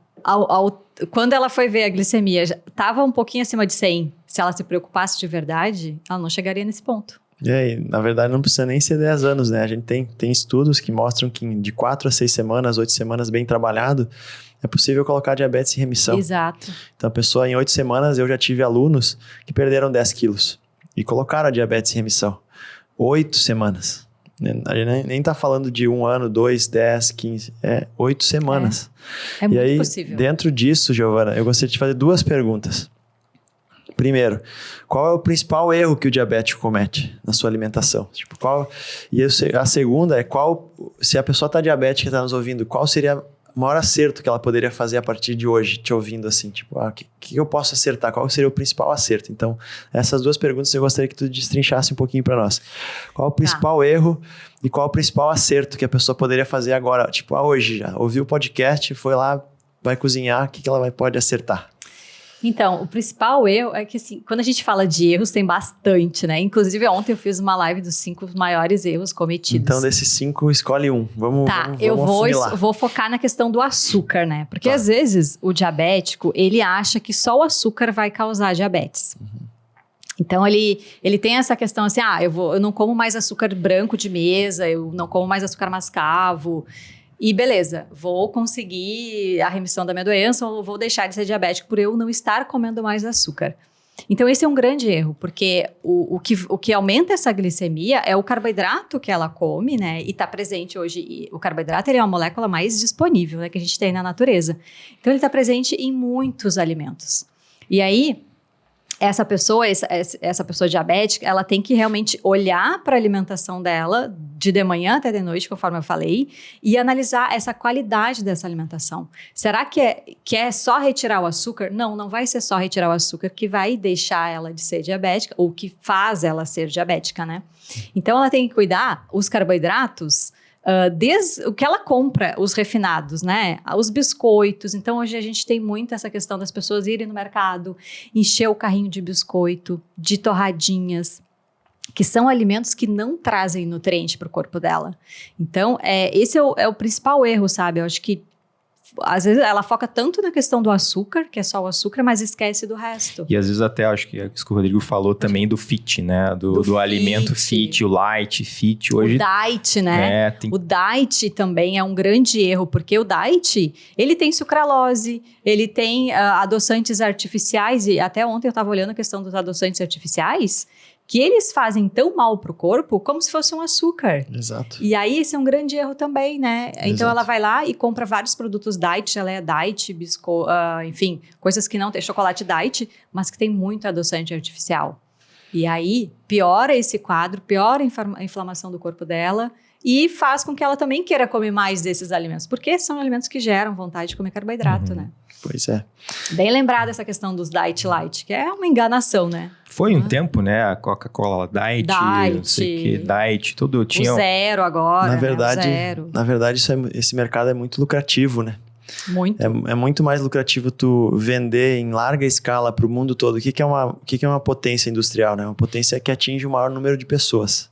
quando ela foi ver a glicemia, estava um pouquinho acima de 100. Se ela se preocupasse de verdade, ela não chegaria nesse ponto. E aí, na verdade, não precisa nem ser 10 anos, né? A gente tem estudos que mostram que de 4 a 6 semanas, 8 semanas bem trabalhado, é possível colocar diabetes em remissão. Exato. Então, a pessoa, em 8 semanas, eu já tive alunos que perderam 10 quilos e colocaram a diabetes em remissão. 8 semanas. A gente nem tá falando de 1 ano, 2, 10, 15, 8 semanas. É muito possível. Dentro disso, Giovana, eu gostaria de te fazer 2 perguntas. Primeiro, qual é o principal erro que o diabético comete na sua alimentação? E a segunda é se a pessoa está diabética e está nos ouvindo, qual seria o maior acerto que ela poderia fazer a partir de hoje, te ouvindo assim, o que eu posso acertar? Qual seria o principal acerto? Então, essas 2 perguntas eu gostaria que tu destrinchasse um pouquinho para nós. Qual é o principal erro e qual é o principal acerto que a pessoa poderia fazer agora? Hoje já, ouviu o podcast, foi lá, vai cozinhar, o que ela pode acertar? Então, o principal erro é que, assim, quando a gente fala de erros, tem bastante, né? Inclusive, ontem eu fiz uma live dos 5 maiores erros cometidos. Então, desses 5, escolhe um. Vamos eu vou focar na questão do açúcar, né? Porque, às vezes, o diabético, ele acha que só o açúcar vai causar diabetes. Então, ele tem essa questão assim, eu não como mais açúcar branco de mesa, eu não como mais açúcar mascavo. E beleza, vou conseguir a remissão da minha doença ou vou deixar de ser diabético por eu não estar comendo mais açúcar. Então, esse é um grande erro, porque o que aumenta essa glicemia é o carboidrato que ela come, né? E está presente hoje. E o carboidrato ele é uma molécula mais disponível, né, que a gente tem na natureza. Então, ele está presente em muitos alimentos. E aí, essa pessoa diabética, ela tem que realmente olhar para a alimentação dela de manhã até de noite, conforme eu falei, e analisar essa qualidade dessa alimentação. Será que é só retirar o açúcar? Não vai ser só retirar o açúcar que vai deixar ela de ser diabética, ou que faz ela ser diabética, né? Então, ela tem que cuidar os carboidratos, desde o que ela compra, os refinados, né? Os biscoitos. Então, hoje a gente tem muito essa questão das pessoas irem no mercado, encher o carrinho de biscoito, de torradinhas, que são alimentos que não trazem nutriente para o corpo dela. Então, esse é o principal erro, sabe? Eu acho que às vezes ela foca tanto na questão do açúcar, que é só o açúcar, mas esquece do resto. E às vezes até acho que isso que o Rodrigo falou também do fit, né? Do alimento fit, o light, fit. Hoje, o diet, né? O diet também é um grande erro, porque o diet, ele tem sucralose, ele tem adoçantes artificiais, e até ontem eu estava olhando a questão dos adoçantes artificiais, que eles fazem tão mal pro corpo como se fosse um açúcar. Exato. E aí, esse é um grande erro também, né? Então, Exato. ela vai lá e compra vários produtos diet, ela é diet, enfim, coisas que não tem, chocolate diet, mas que tem muito adoçante artificial. E aí, piora esse quadro, piora a inflamação do corpo dela e faz com que ela também queira comer mais desses alimentos, porque são alimentos que geram vontade de comer carboidrato, né? Pois é. Bem lembrada essa questão dos diet light, que é uma enganação, né? Foi um tempo, né? A Coca-Cola Diet, não sei o que, Diet, tudo tinha. O zero agora, Na né? verdade, O zero. na verdade esse mercado é muito lucrativo, né? Muito. É muito mais lucrativo tu vender em larga escala para o mundo todo. O que é uma potência industrial, né? Uma potência que atinge o maior número de pessoas.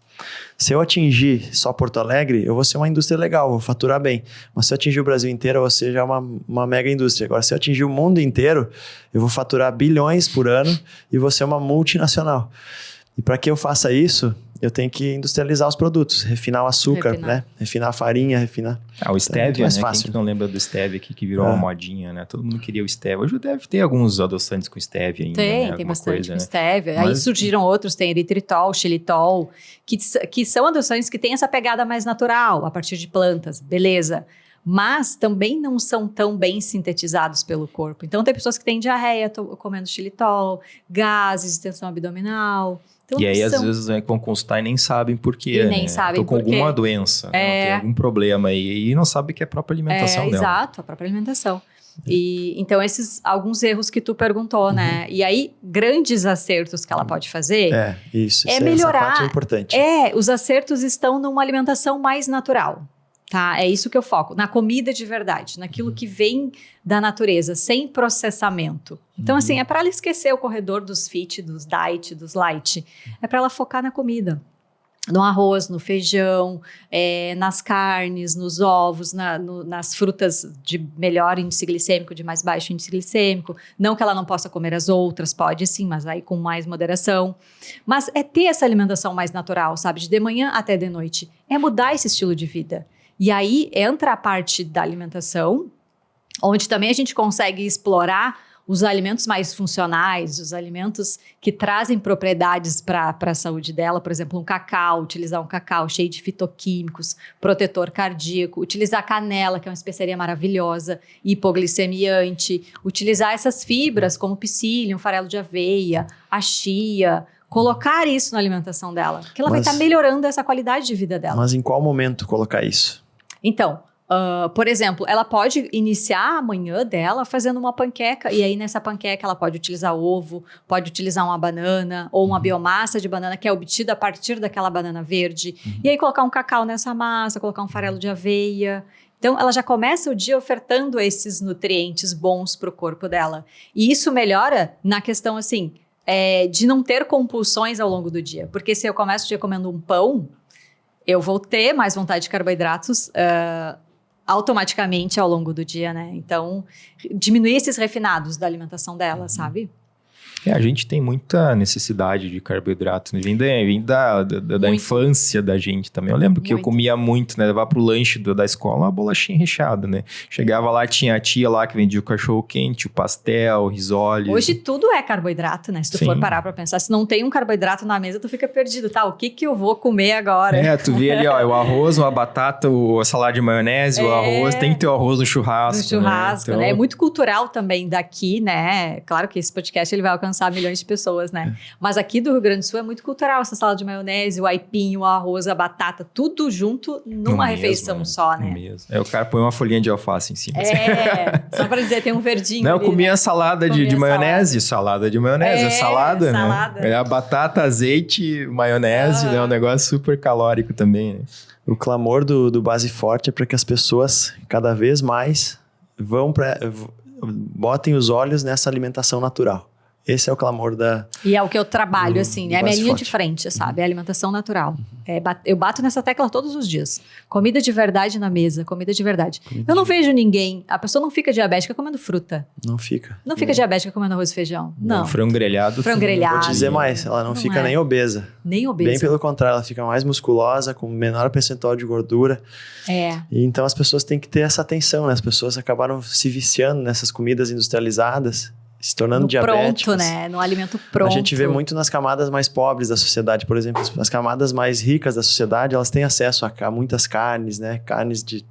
Se eu atingir só Porto Alegre, eu vou ser uma indústria legal, vou faturar bem. Mas se eu atingir o Brasil inteiro, eu vou ser já uma mega indústria. Agora, se eu atingir o mundo inteiro, eu vou faturar bilhões por ano e vou ser uma multinacional. E para que eu faça isso, eu tenho que industrializar os produtos, refinar o açúcar, né? Refinar a farinha, refinar... O stevia, mais né? fácil. Quem que não lembra do stevia aqui, que virou uma modinha, né? Todo mundo queria o stevia. Hoje deve ter alguns adoçantes com stevia ainda, Tem, né? tem Alguma bastante coisa, com né? stevia. Aí Mas- surgiram outros, tem eritritol, xilitol, que são adoçantes que têm essa pegada mais natural, a partir de plantas, beleza. Mas também não são tão bem sintetizados pelo corpo. Então, tem pessoas que têm diarreia comendo xilitol, gases, tensão abdominal. Então, E aí, não às são- vezes, vão consultar e nem sabem por quê, E nem né? sabem Tô com por quê. alguma doença, né? Tem algum problema aí. E não sabe que é a própria alimentação dela. Exato, a própria alimentação. E, então, esses alguns erros que tu perguntou, né? E aí, grandes acertos que ela pode fazer Isso. É Essa melhorar- parte é importante. os acertos estão numa alimentação mais natural, tá? É isso que eu foco, na comida de verdade, naquilo que vem da natureza, sem processamento. Então, assim, é para ela esquecer o corredor dos fit, dos diet, dos light. É para ela focar na comida. No arroz, no feijão, nas carnes, nos ovos, nas frutas de melhor índice glicêmico, de mais baixo índice glicêmico. Não que ela não possa comer as outras, pode sim, mas aí com mais moderação. Mas é ter essa alimentação mais natural, sabe? De manhã até de noite. É mudar esse estilo de vida. E aí entra a parte da alimentação, onde também a gente consegue explorar os alimentos mais funcionais, os alimentos que trazem propriedades para a saúde dela, por exemplo, um cacau, utilizar um cacau cheio de fitoquímicos, protetor cardíaco, utilizar canela, que é uma especiaria maravilhosa, hipoglicemiante, utilizar essas fibras como psyllium, farelo de aveia, a chia, colocar isso na alimentação dela, que ela vai estar melhorando essa qualidade de vida dela. Mas em qual momento colocar isso? Então, por exemplo, ela pode iniciar a manhã dela fazendo uma panqueca, e aí nessa panqueca ela pode utilizar ovo, pode utilizar uma banana ou uma biomassa de banana que é obtida a partir daquela banana verde, e aí colocar um cacau nessa massa, colocar um farelo de aveia. Então, ela já começa o dia ofertando esses nutrientes bons para o corpo dela. E isso melhora na questão, assim, de não ter compulsões ao longo do dia. Porque se eu começo o dia comendo um pão, eu vou ter mais vontade de carboidratos automaticamente ao longo do dia, né? Então, diminuir esses refinados da alimentação dela, sabe? A gente tem muita necessidade de carboidrato, né? Vem da infância da gente também. Eu lembro que eu comia muito, né? Levar pro lanche da escola uma bolachinha recheada, né? Chegava lá, tinha a tia lá que vendia o cachorro-quente, o pastel, o risole. Hoje tudo é carboidrato, né? Se tu for parar pra pensar, se não tem um carboidrato na mesa, tu fica perdido, tá? O que eu vou comer agora? Tu vê ali, ó, o arroz, uma batata, a salada de maionese, o arroz, tem que ter o arroz no churrasco. No churrasco, né? Então... É muito cultural também daqui, né? Claro que esse podcast ele vai alcançar milhões de pessoas, né? Mas aqui do Rio Grande do Sul é muito cultural essa salada de maionese, o aipim, o arroz, a batata, tudo junto numa refeição só, né? Mesmo. O cara põe uma folhinha de alface em cima. Só pra dizer, tem um verdinho. Não, ali, eu comia né? salada de maionese, salada de maionese, salada, salada. né? A batata, azeite, maionese, né? Um negócio super calórico também, né? O clamor do Base Forte é para que as pessoas cada vez mais botem os olhos nessa alimentação natural. Esse é o clamor da... E é o que eu trabalho, assim, é a minha linha de forte. frente, sabe? É a alimentação natural. Eu bato nessa tecla todos os dias. Comida de verdade na mesa, comida de verdade. Eu não vejo ninguém, a pessoa não fica diabética comendo fruta. Não fica. Não fica diabética comendo arroz e feijão. Não. Frango grelhado. Frango grelhado. Vou te dizer mais, ela não fica nem obesa. Nem obesa. Bem pelo contrário, ela fica mais musculosa, com menor percentual de gordura. E então as pessoas têm que ter essa atenção, né? As pessoas acabaram se viciando nessas comidas industrializadas, se tornando no diabéticos. Pronto, né? No alimento pronto. A gente vê muito nas camadas mais pobres da sociedade, por exemplo. As camadas mais ricas da sociedade, elas têm acesso a muitas carnes, né? Carnes de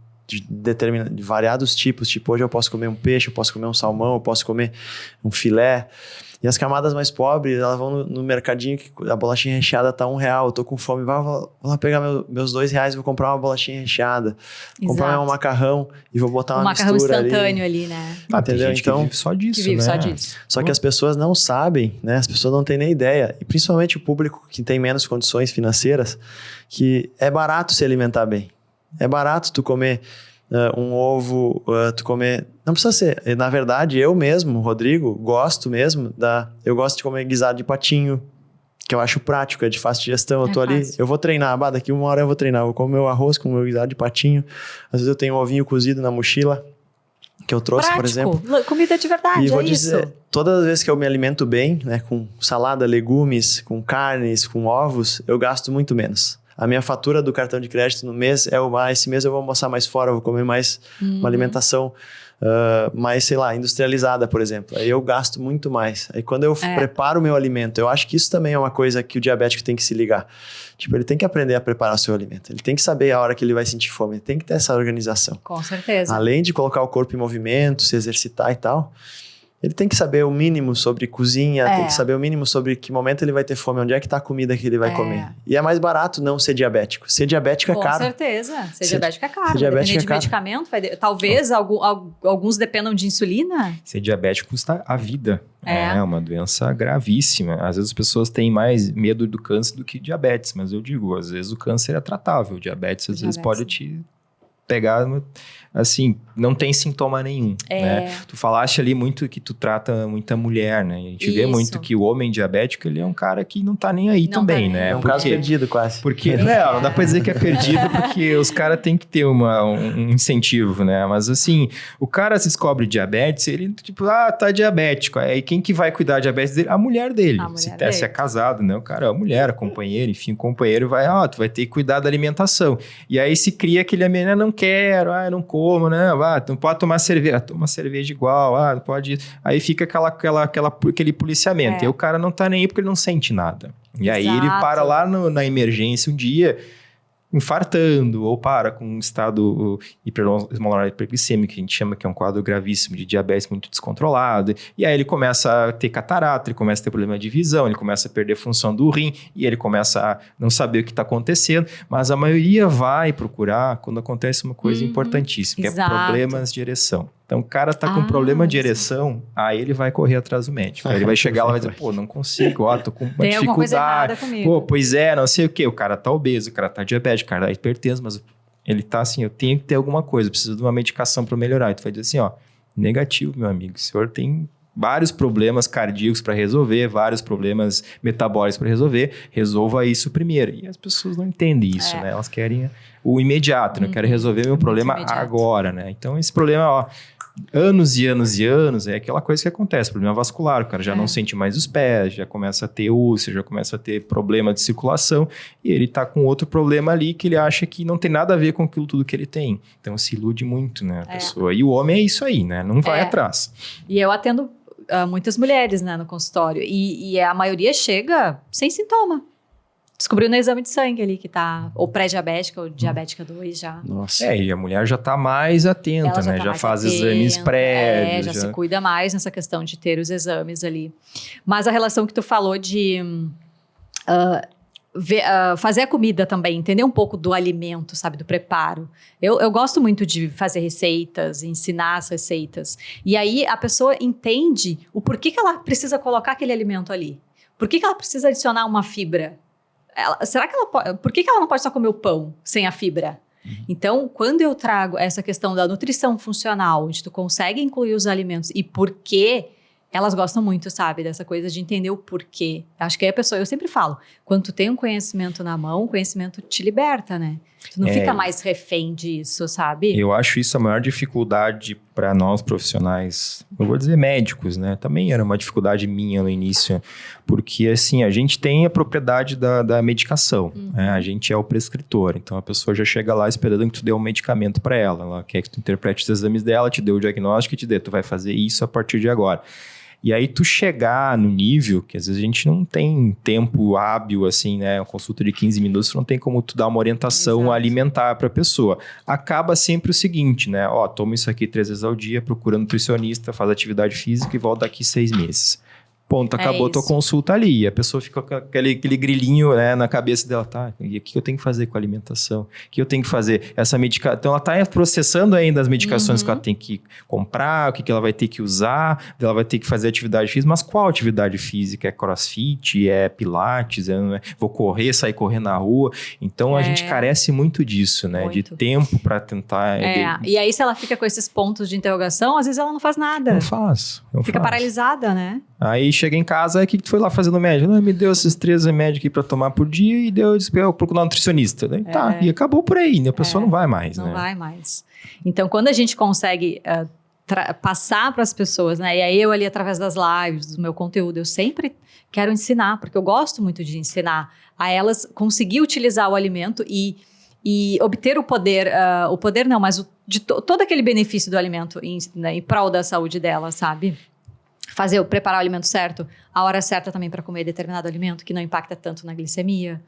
variados tipos. Tipo, hoje eu posso comer um peixe, eu posso comer um salmão, eu posso comer um filé. E as camadas mais pobres, elas vão no mercadinho, que a bolachinha recheada tá R$1, eu tô com fome, vou lá pegar meus R$2 e vou comprar uma bolachinha recheada. Comprar um macarrão e vou botar uma mistura ali. Um macarrão instantâneo ali, né? Entendeu? Tem gente então, que vive só disso, que vive né? só disso. Só que as pessoas não sabem, né? As pessoas não têm nem ideia. E principalmente o público que tem menos condições financeiras, que é barato se alimentar bem. É barato tu comer um ovo, tu comer... Não precisa ser. Na verdade, eu mesmo, Rodrigo, gosto mesmo eu gosto de comer guisado de patinho, que eu acho prático, é de fácil digestão. Eu tô ali, eu vou treinar, daqui 1 hora eu vou treinar. Eu vou comer meu arroz com meu guisado de patinho. Às vezes eu tenho um ovinho cozido na mochila, que eu trouxe, prático. Por exemplo. Comida de verdade, e vou isso. dizer, todas as vezes que eu me alimento bem, né, com salada, legumes, com carnes, com ovos, eu gasto muito menos. A minha fatura do cartão de crédito no mês esse mês eu vou almoçar mais fora, eu vou comer mais uma alimentação mais, sei lá, industrializada, por exemplo. Aí eu gasto muito mais. Aí quando eu preparo o meu alimento, eu acho que isso também é uma coisa que o diabético tem que se ligar. Tipo, ele tem que aprender a preparar o seu alimento. Ele tem que saber a hora que ele vai sentir fome. Ele tem que ter essa organização. Com certeza. Além de colocar o corpo em movimento, se exercitar e tal... Ele tem que saber o mínimo sobre cozinha, tem que saber o mínimo sobre que momento ele vai ter fome, onde é que está a comida que ele vai comer. E é mais barato não ser diabético. Ser diabético é caro. Com certeza. Ser diabético é caro. Ser diabético de medicamento, talvez alguns dependam de insulina. Ser diabético custa a vida. É uma doença gravíssima. Às vezes as pessoas têm mais medo do câncer do que diabetes, mas eu digo, às vezes o câncer é tratável. O diabetes às vezes pode te pegar... Assim, não tem sintoma nenhum, né? Tu falaste ali muito que tu trata muita mulher, né? A gente vê muito que o homem diabético, ele é um cara que não tá nem aí também, né? É um caso perdido quase. Porque, não dá pra dizer que é perdido, porque os caras têm que ter um incentivo, né? Mas assim, o cara se descobre diabetes, ele tipo, tá diabético. Aí quem que vai cuidar da diabetes dele? A mulher dele. Se é casado, né? O cara, a mulher, a companheira, enfim, o companheiro vai, tu vai ter que cuidar da alimentação. E aí se cria aquele menino, não quero, não como, né? Não pode tomar cerveja, toma cerveja igual, não pode. Aí fica aquele policiamento. E aí o cara não tá nem aí porque ele não sente nada. E aí ele para lá na emergência um dia, infartando, ou para com um estado hiperosmolar hiperglicêmico, que a gente chama que é um quadro gravíssimo de diabetes muito descontrolado. E aí ele começa a ter catarata, ele começa a ter problema de visão, ele começa a perder função do rim, e ele começa a não saber o que está acontecendo. Mas a maioria vai procurar quando acontece uma coisa importantíssima, que é problemas de ereção. Então, o cara tá com problema de ereção, aí ele vai correr atrás do médico. Aí ele vai chegar lá e vai dizer, não consigo, tô com uma Tem alguma coisa dificuldade. errada comigo. Pois é, não sei o quê. O cara tá obeso, o cara tá diabético, o cara tá hipertenso, mas ele tá assim, eu tenho que ter alguma coisa, preciso de uma medicação para melhorar. E tu vai dizer assim, negativo, meu amigo, o senhor tem vários problemas cardíacos para resolver, vários problemas metabólicos para resolver, resolva isso primeiro. E as pessoas não entendem isso, né? Elas querem o imediato, né? Eu quero resolver meu problema agora, né? Então, esse problema, anos e anos e anos, é aquela coisa que acontece, problema vascular, o cara já não sente mais os pés, já começa a ter úlcera, já começa a ter problema de circulação, e ele tá com outro problema ali que ele acha que não tem nada a ver com aquilo tudo que ele tem. Então se ilude muito, né, a pessoa. E o homem é isso aí, né, não vai atrás. E eu atendo muitas mulheres, né, no consultório, e a maioria chega sem sintoma. Descobriu no exame de sangue ali que tá ou pré-diabética ou diabética 2 já. Nossa. E a mulher já tá mais atenta, né? Já faz exames prévios. Já se cuida mais nessa questão de ter os exames ali. Mas a relação que tu falou de fazer a comida também, entender um pouco do alimento, sabe? Do preparo. Eu gosto muito de fazer receitas, ensinar as receitas. E aí a pessoa entende o porquê que ela precisa colocar aquele alimento ali. Por que ela precisa adicionar uma fibra? Será que ela pode... Por que ela não pode só comer o pão sem a fibra? Então, quando eu trago essa questão da nutrição funcional, onde tu consegue incluir os alimentos e por quê, elas gostam muito, sabe? Dessa coisa de entender o porquê. Acho que aí a pessoa... Eu sempre falo, quando tu tem um conhecimento na mão, o conhecimento te liberta, né? Tu não fica mais refém disso, sabe? Eu acho isso a maior dificuldade para nós profissionais, eu vou dizer médicos, né? Também era uma dificuldade minha no início, porque assim, a gente tem a propriedade da medicação, né? A gente é o prescritor, então a pessoa já chega lá esperando que tu dê um medicamento para ela, ela quer que tu interprete os exames dela, te dê o diagnóstico e te dê, tu vai fazer isso a partir de agora. E aí tu chegar no nível, que às vezes a gente não tem tempo hábil, assim, né? Uma consulta de 15 minutos, não tem como tu dar uma orientação alimentar para a pessoa. Acaba sempre o seguinte, né? Ó, toma isso aqui 3 vezes ao dia, procura nutricionista, faz atividade física e volta daqui 6 meses. Ponto, acabou a tua consulta ali. E a pessoa fica com aquele grilinho, né, na cabeça dela. Tá, e o que eu tenho que fazer com a alimentação? O que eu tenho que fazer? Essa medicação. Então, ela está processando ainda as medicações que ela tem que comprar, o que ela vai ter que usar, ela vai ter que fazer atividade física. Mas qual atividade física? É crossfit? É pilates? Vou correr, sair correr na rua? Então, a gente carece muito disso, né? Muito. De tempo para tentar... E aí, se ela fica com esses pontos de interrogação, às vezes ela não faz nada. Não faz. Fica paralisada, né? Aí chega em casa, o que tu foi lá fazer no médico? Me deu esses 3 remédios aqui pra tomar por dia e eu disse, eu procurar um nutricionista. Daí, tá, e acabou por aí, né? A pessoa não vai mais, Não vai mais. Então, quando a gente consegue passar para as pessoas, né? E aí eu ali, através das lives, do meu conteúdo, eu sempre quero ensinar, porque eu gosto muito de ensinar a elas conseguir utilizar o alimento e obter o poder não, mas todo aquele benefício do alimento em prol da saúde dela, sabe? Preparar o alimento certo, a hora certa também para comer determinado alimento que não impacta tanto na glicemia.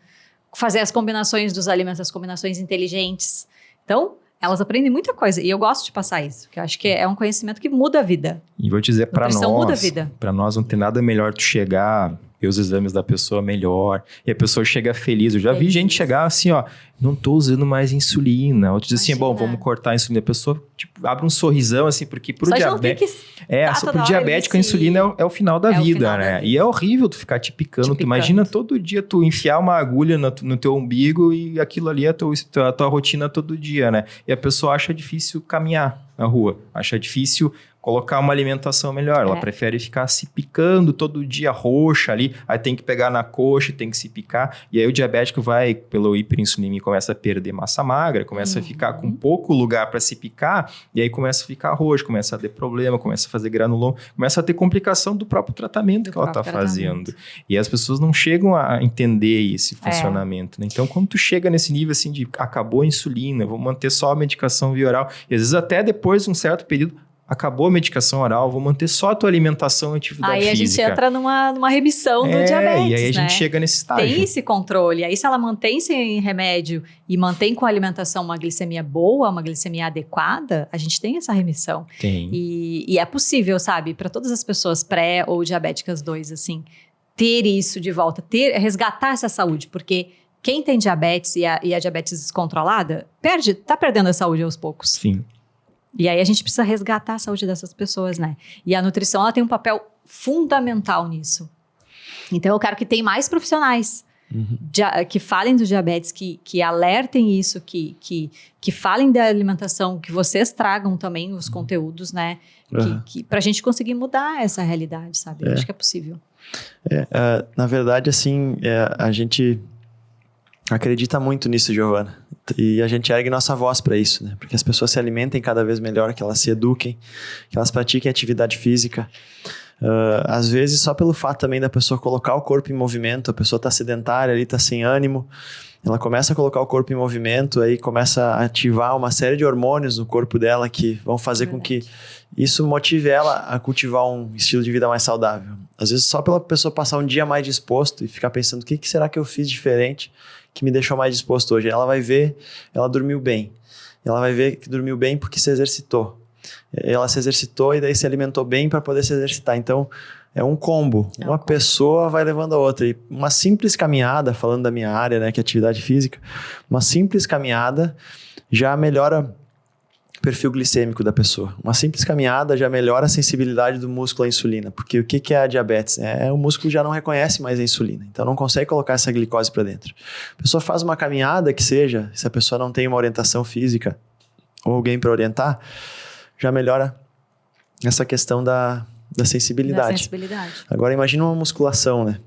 Fazer as combinações dos alimentos, as combinações inteligentes. Então, elas aprendem muita coisa e eu gosto de passar isso, que eu acho que é um conhecimento que muda a vida. E vou dizer para muda a vida. Para nós não tem nada melhor tu chegar, ver os exames da pessoa melhor, e a pessoa chega feliz. Eu já vi gente chegar assim, ó, não tô usando mais insulina. Outro diz assim, bom, vamos cortar a insulina. A pessoa tipo, abre um sorrisão, assim, porque pro diabético... pro diabético a insulina é o final da vida, né? E é horrível tu ficar te picando. Tu imagina todo dia tu enfiar uma agulha no teu umbigo e aquilo ali é a tua rotina todo dia, né? E a pessoa acha difícil caminhar na rua, acha difícil colocar uma alimentação melhor. Ela prefere ficar se picando todo dia, roxa ali, aí tem que pegar na coxa, tem que se picar, e aí o diabético vai pelo hiperinsulinemia e começa a perder massa magra, começa a ficar com pouco lugar para se picar, e aí começa a ficar roxo, começa a ter problema, começa a fazer granuloma, começa a ter complicação do próprio tratamento que ela está fazendo. E as pessoas não chegam a entender esse funcionamento, né? Então, quando tu chega nesse nível assim de acabou a insulina, vou manter só a medicação via oral, e às vezes até depois de um certo período, acabou a medicação oral, vou manter só a tua alimentação e atividade física. Aí a gente entra numa remissão do diabetes, e aí a gente chega nesse estágio. Tem esse controle. Aí se ela mantém sem remédio e mantém com a alimentação uma glicemia boa, uma glicemia adequada, a gente tem essa remissão. Tem. E é possível, sabe, para todas as pessoas pré ou diabéticas 2, assim, ter isso de volta, resgatar essa saúde, porque quem tem diabetes e a diabetes descontrolada, tá perdendo a saúde aos poucos. Sim. E aí a gente precisa resgatar a saúde dessas pessoas, né? E a nutrição, ela tem um papel fundamental nisso. Então, eu quero que tenha mais profissionais que falem do diabetes, que alertem isso, que falem da alimentação, que vocês tragam também os conteúdos, né? Pra gente conseguir mudar essa realidade, sabe? Eu acho que é possível. Na verdade, assim, a gente acredita muito nisso, Giovana. E a gente ergue nossa voz para isso, né? Porque as pessoas se alimentem cada vez melhor, que elas se eduquem, que elas pratiquem atividade física. Às vezes, só pelo fato também da pessoa colocar o corpo em movimento, a pessoa está sedentária ali, está sem ânimo, ela começa a colocar o corpo em movimento, aí começa a ativar uma série de hormônios no corpo dela que vão fazer com que isso motive ela a cultivar um estilo de vida mais saudável. Às vezes, só pela pessoa passar um dia mais disposto e ficar pensando, o que será que eu fiz diferente que me deixou mais disposto hoje? Ela vai ver, ela dormiu bem. Ela vai ver que dormiu bem porque se exercitou. Ela se exercitou e daí se alimentou bem para poder se exercitar. Então, é um combo. Uma pessoa vai levando a outra. E uma simples caminhada, falando da minha área, né, que é atividade física, uma simples caminhada já melhora o perfil glicêmico da pessoa. Uma simples caminhada já melhora a sensibilidade do músculo à insulina. Porque o que é a diabetes? O músculo já não reconhece mais a insulina. Então, não consegue colocar essa glicose para dentro. A pessoa faz uma caminhada que seja, se a pessoa não tem uma orientação física ou alguém para orientar, já melhora essa questão da sensibilidade. Agora, imagina uma musculação, né?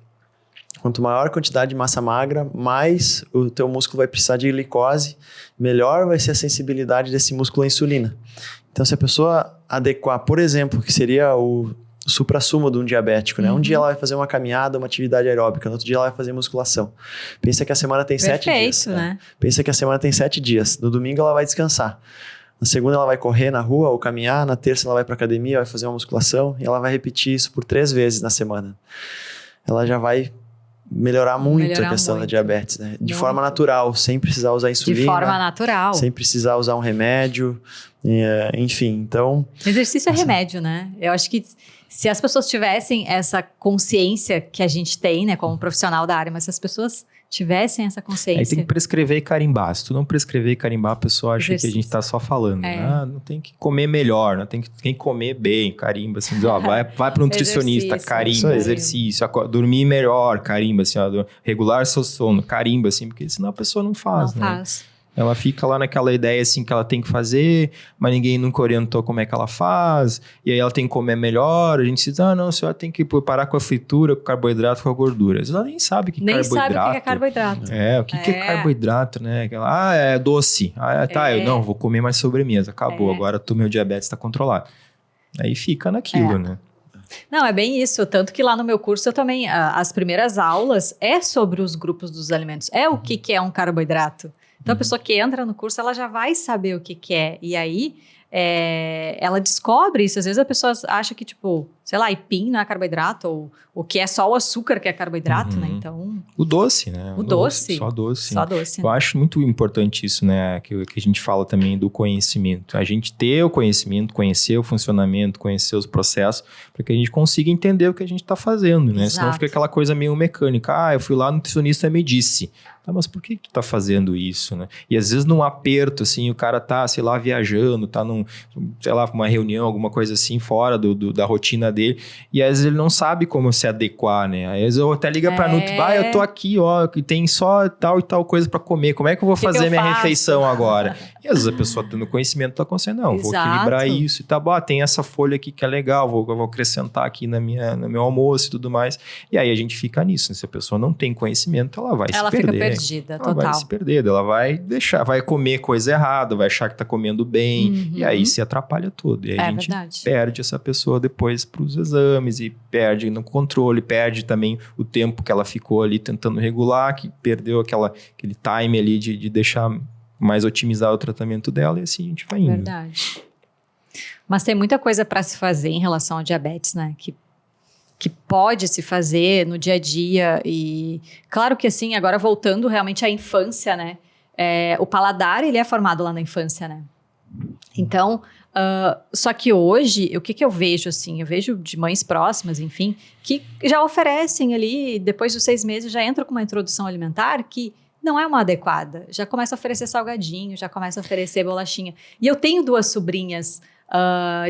Quanto maior a quantidade de massa magra, mais o teu músculo vai precisar de glicose, melhor vai ser a sensibilidade desse músculo à insulina. Então, se a pessoa adequar, por exemplo, que seria o suprassumo de um diabético, né? Um dia ela vai fazer uma caminhada, uma atividade aeróbica, no outro dia ela vai fazer musculação. Pensa que a semana tem 7 dias. Né? Pensa que a semana tem 7 dias. No domingo ela vai descansar. Na segunda ela vai correr na rua ou caminhar, na terça ela vai para academia, vai fazer uma musculação e ela vai repetir isso por 3 vezes na semana. Ela já vai melhorar muito a questão da diabetes, né? De forma natural, sem precisar usar insulina. De forma natural. Sem precisar usar um remédio, enfim, então... Exercício é remédio, né? Eu acho que se as pessoas tivessem essa consciência que a gente tem, né, como profissional da área, mas se as pessoas tivessem essa consciência... Aí tem que prescrever e carimbar. Se tu não prescrever e carimbar, a pessoa acha que a gente tá só falando. Não tem que comer melhor, não tem que comer bem, carimba, assim, vai para um nutricionista, carimba, exercício, dormir melhor, carimba, assim, ó, regular seu sono, carimba, assim, porque senão a pessoa não faz, não né? faz. Ela fica lá naquela ideia, assim, que ela tem que fazer, mas ninguém nunca orientou como é que ela faz, e aí ela tem que comer melhor, a gente diz, não, a senhora tem que parar com a fritura, com o carboidrato, com a gordura. Ela nem sabe o que é carboidrato. Nem sabe o que é carboidrato. O que é carboidrato, né? É doce. Eu não, vou comer mais sobremesa, acabou, agora meu diabetes está controlado. Aí fica naquilo, né? Não, é bem isso, tanto que lá no meu curso eu também, as primeiras aulas é sobre os grupos dos alimentos, o que é um carboidrato. Então, a pessoa que entra no curso, ela já vai saber o que é. E aí, ela descobre isso. Às vezes, a pessoa acha que, tipo, sei lá, aipim não é carboidrato, ou o que é só o açúcar que é carboidrato, né? Então... O doce, né? O doce. Só doce. Só doce. Eu acho muito importante isso, né? Que a gente fala também do conhecimento. A gente ter o conhecimento, conhecer o funcionamento, conhecer os processos, para que a gente consiga entender o que a gente está fazendo, né? Exato. Senão fica aquela coisa meio mecânica. Eu fui lá, o nutricionista me disse. Mas por que tu tá fazendo isso, né? E às vezes num aperto, assim, o cara tá, sei lá, viajando, tá uma reunião, alguma coisa assim, fora da rotina dele, e às vezes ele não sabe como se adequar, né? Às vezes eu até liga pra Nutri, eu tô aqui, que tem só tal e tal coisa pra comer, como é que eu vou fazer minha refeição agora? E às vezes a pessoa tendo conhecimento tá conseguindo, vou equilibrar isso, e tá bom, tem essa folha aqui que é legal, vou acrescentar aqui no meu almoço e tudo mais, e aí a gente fica nisso, né? Se a pessoa não tem conhecimento, ela vai se perder. Fica perdida, ela total. vai se perder, ela vai comer coisa errada, vai achar que tá comendo bem, e aí se atrapalha tudo. E aí a gente perde essa pessoa depois pros exames, e perde no controle, perde também o tempo que ela ficou ali tentando regular, que perdeu aquele time ali de deixar mais otimizar o tratamento dela, e assim a gente vai indo. Verdade. Mas tem muita coisa para se fazer em relação ao diabetes, né? Que pode se fazer no dia a dia. E claro que assim, agora voltando realmente à infância, né? O paladar, ele é formado lá na infância, né? Então, só que hoje, o que eu vejo assim? Eu vejo de mães próximas, enfim, que já oferecem ali, depois dos 6 meses, já entra com uma introdução alimentar que não é uma adequada. Já começa a oferecer salgadinho, já começa a oferecer bolachinha. E eu tenho 2 sobrinhas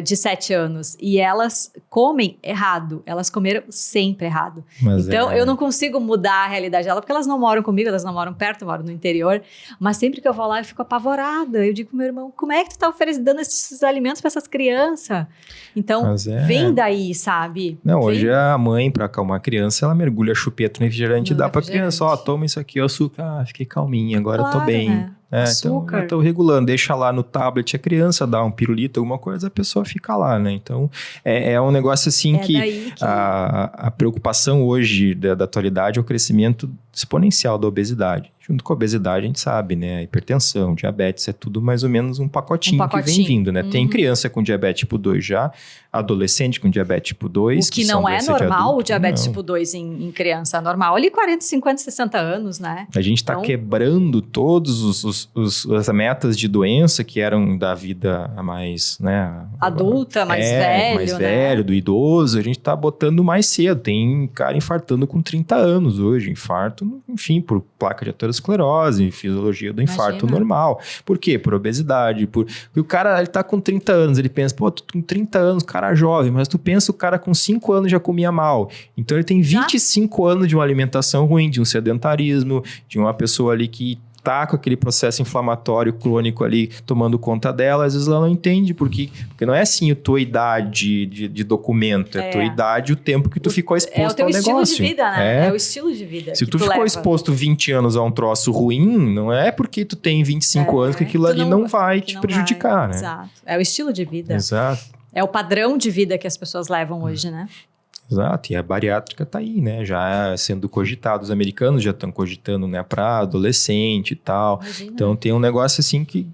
de 7 anos, e elas comem errado, elas comeram sempre errado. Então, eu não consigo mudar a realidade dela, porque elas não moram comigo, elas não moram perto, moram no interior, mas sempre que eu vou lá, eu fico apavorada. Eu digo pro meu irmão, como é que tu tá dando esses alimentos para essas crianças? Então, vem daí, sabe? Não, hoje a mãe, para acalmar a criança, ela mergulha chupeta no refrigerante e dá pra criança, toma isso aqui, açúcar, fiquei calminha, agora eu tô bem. Né? Então eu tô regulando, deixa lá no tablet a criança, dá um pirulito, alguma coisa, a pessoa fica lá, né? Então, é um negócio assim que... A preocupação hoje da atualidade é o crescimento exponencial da obesidade. Junto com a obesidade, a gente sabe, né? A hipertensão, diabetes, é tudo mais ou menos um pacotinho que vem vindo, né? Tem criança com diabetes tipo 2 já, adolescente com diabetes tipo 2. O que não é normal, o diabetes tipo 2 em criança. É normal ali 40, 50, 60 anos, né? A gente tá quebrando todos as metas de doença que eram da vida mais, né? Adulta, mais velho, mais velho, do idoso. A gente tá botando mais cedo. Tem cara infartando com 30 anos hoje. Infarto, enfim, por placa de aterosclerose, fisiologia do infarto normal. Por quê? Por obesidade. Porque o cara, ele tá com 30 anos, ele pensa, tu com 30 anos, cara jovem, mas tu pensa o cara com 5 anos já comia mal. Então ele tem 25 anos de uma alimentação ruim, de um sedentarismo, de uma pessoa ali que tá com aquele processo inflamatório crônico ali tomando conta dela, às vezes ela não entende porque não é assim a tua idade de documento, é a tua idade, o tempo que tu ficou exposto ao negócio. É o teu estilo de vida, né? É o estilo de vida. Se tu ficou exposto 20 anos a um troço ruim, não é porque tu tem 25 anos que aquilo ali não vai te prejudicar, né? Exato. É o estilo de vida. Exato. É o padrão de vida que as pessoas levam hoje, né? Exato, e a bariátrica tá aí, né? Já sendo cogitado, os americanos já estão cogitando, né? Para adolescente e tal. Imagina. Então tem um negócio assim que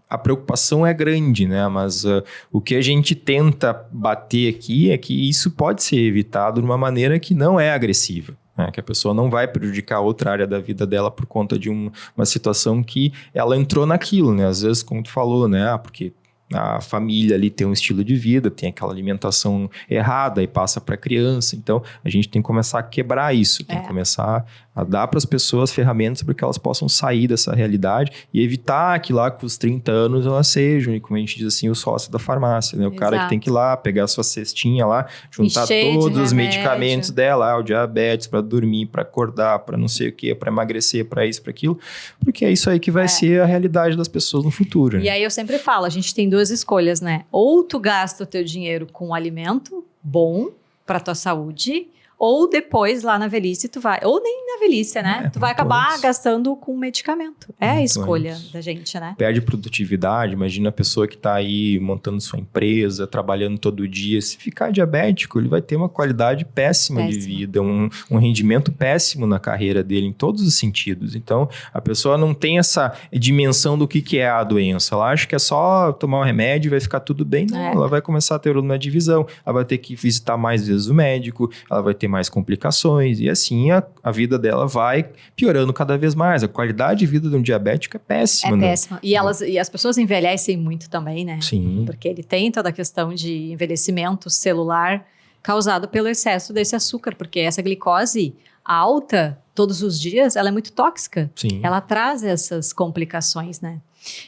a preocupação é grande, né? Mas o que a gente tenta bater aqui é que isso pode ser evitado de uma maneira que não é agressiva. Que a pessoa não vai prejudicar outra área da vida dela por conta de uma situação que ela entrou naquilo, né? Às vezes, como tu falou, né? Porque a família ali tem um estilo de vida, tem aquela alimentação errada e passa para a criança. Então, a gente tem que começar a quebrar isso, tem que começar a dar para as pessoas ferramentas para que elas possam sair dessa realidade e evitar que lá com os 30 anos elas sejam, e como a gente diz assim, o sócio da farmácia, né? O cara que tem que ir lá, pegar a sua cestinha lá, juntar todos os medicamentos dela, o diabetes, para dormir, para acordar, para não sei o que, para emagrecer, para isso, para aquilo, porque é isso aí que vai ser a realidade das pessoas no futuro. E aí eu sempre falo, a gente tem duas escolhas, né? Ou tu gasta o teu dinheiro com um alimento bom para tua saúde, ou depois, lá na velhice, tu vai... Ou nem na velhice, né? Tu vai acabar gastando com medicamento. É a escolha da gente, né? Perde produtividade. Imagina a pessoa que tá aí montando sua empresa, trabalhando todo dia. Se ficar diabético, ele vai ter uma qualidade péssima de vida, um rendimento péssimo na carreira dele, em todos os sentidos. Então, a pessoa não tem essa dimensão do que é a doença. Ela acha que é só tomar um remédio e vai ficar tudo bem. Não, ela vai começar a ter uma divisão. Ela vai ter que visitar mais vezes o médico, ela vai ter mais complicações, e assim a vida dela vai piorando cada vez mais. A qualidade de vida de um diabético é péssima. É péssima. E as pessoas envelhecem muito também, né? Sim. Porque ele tem toda a questão de envelhecimento celular causado pelo excesso desse açúcar, porque essa glicose alta todos os dias, ela é muito tóxica. Sim. Ela traz essas complicações, né?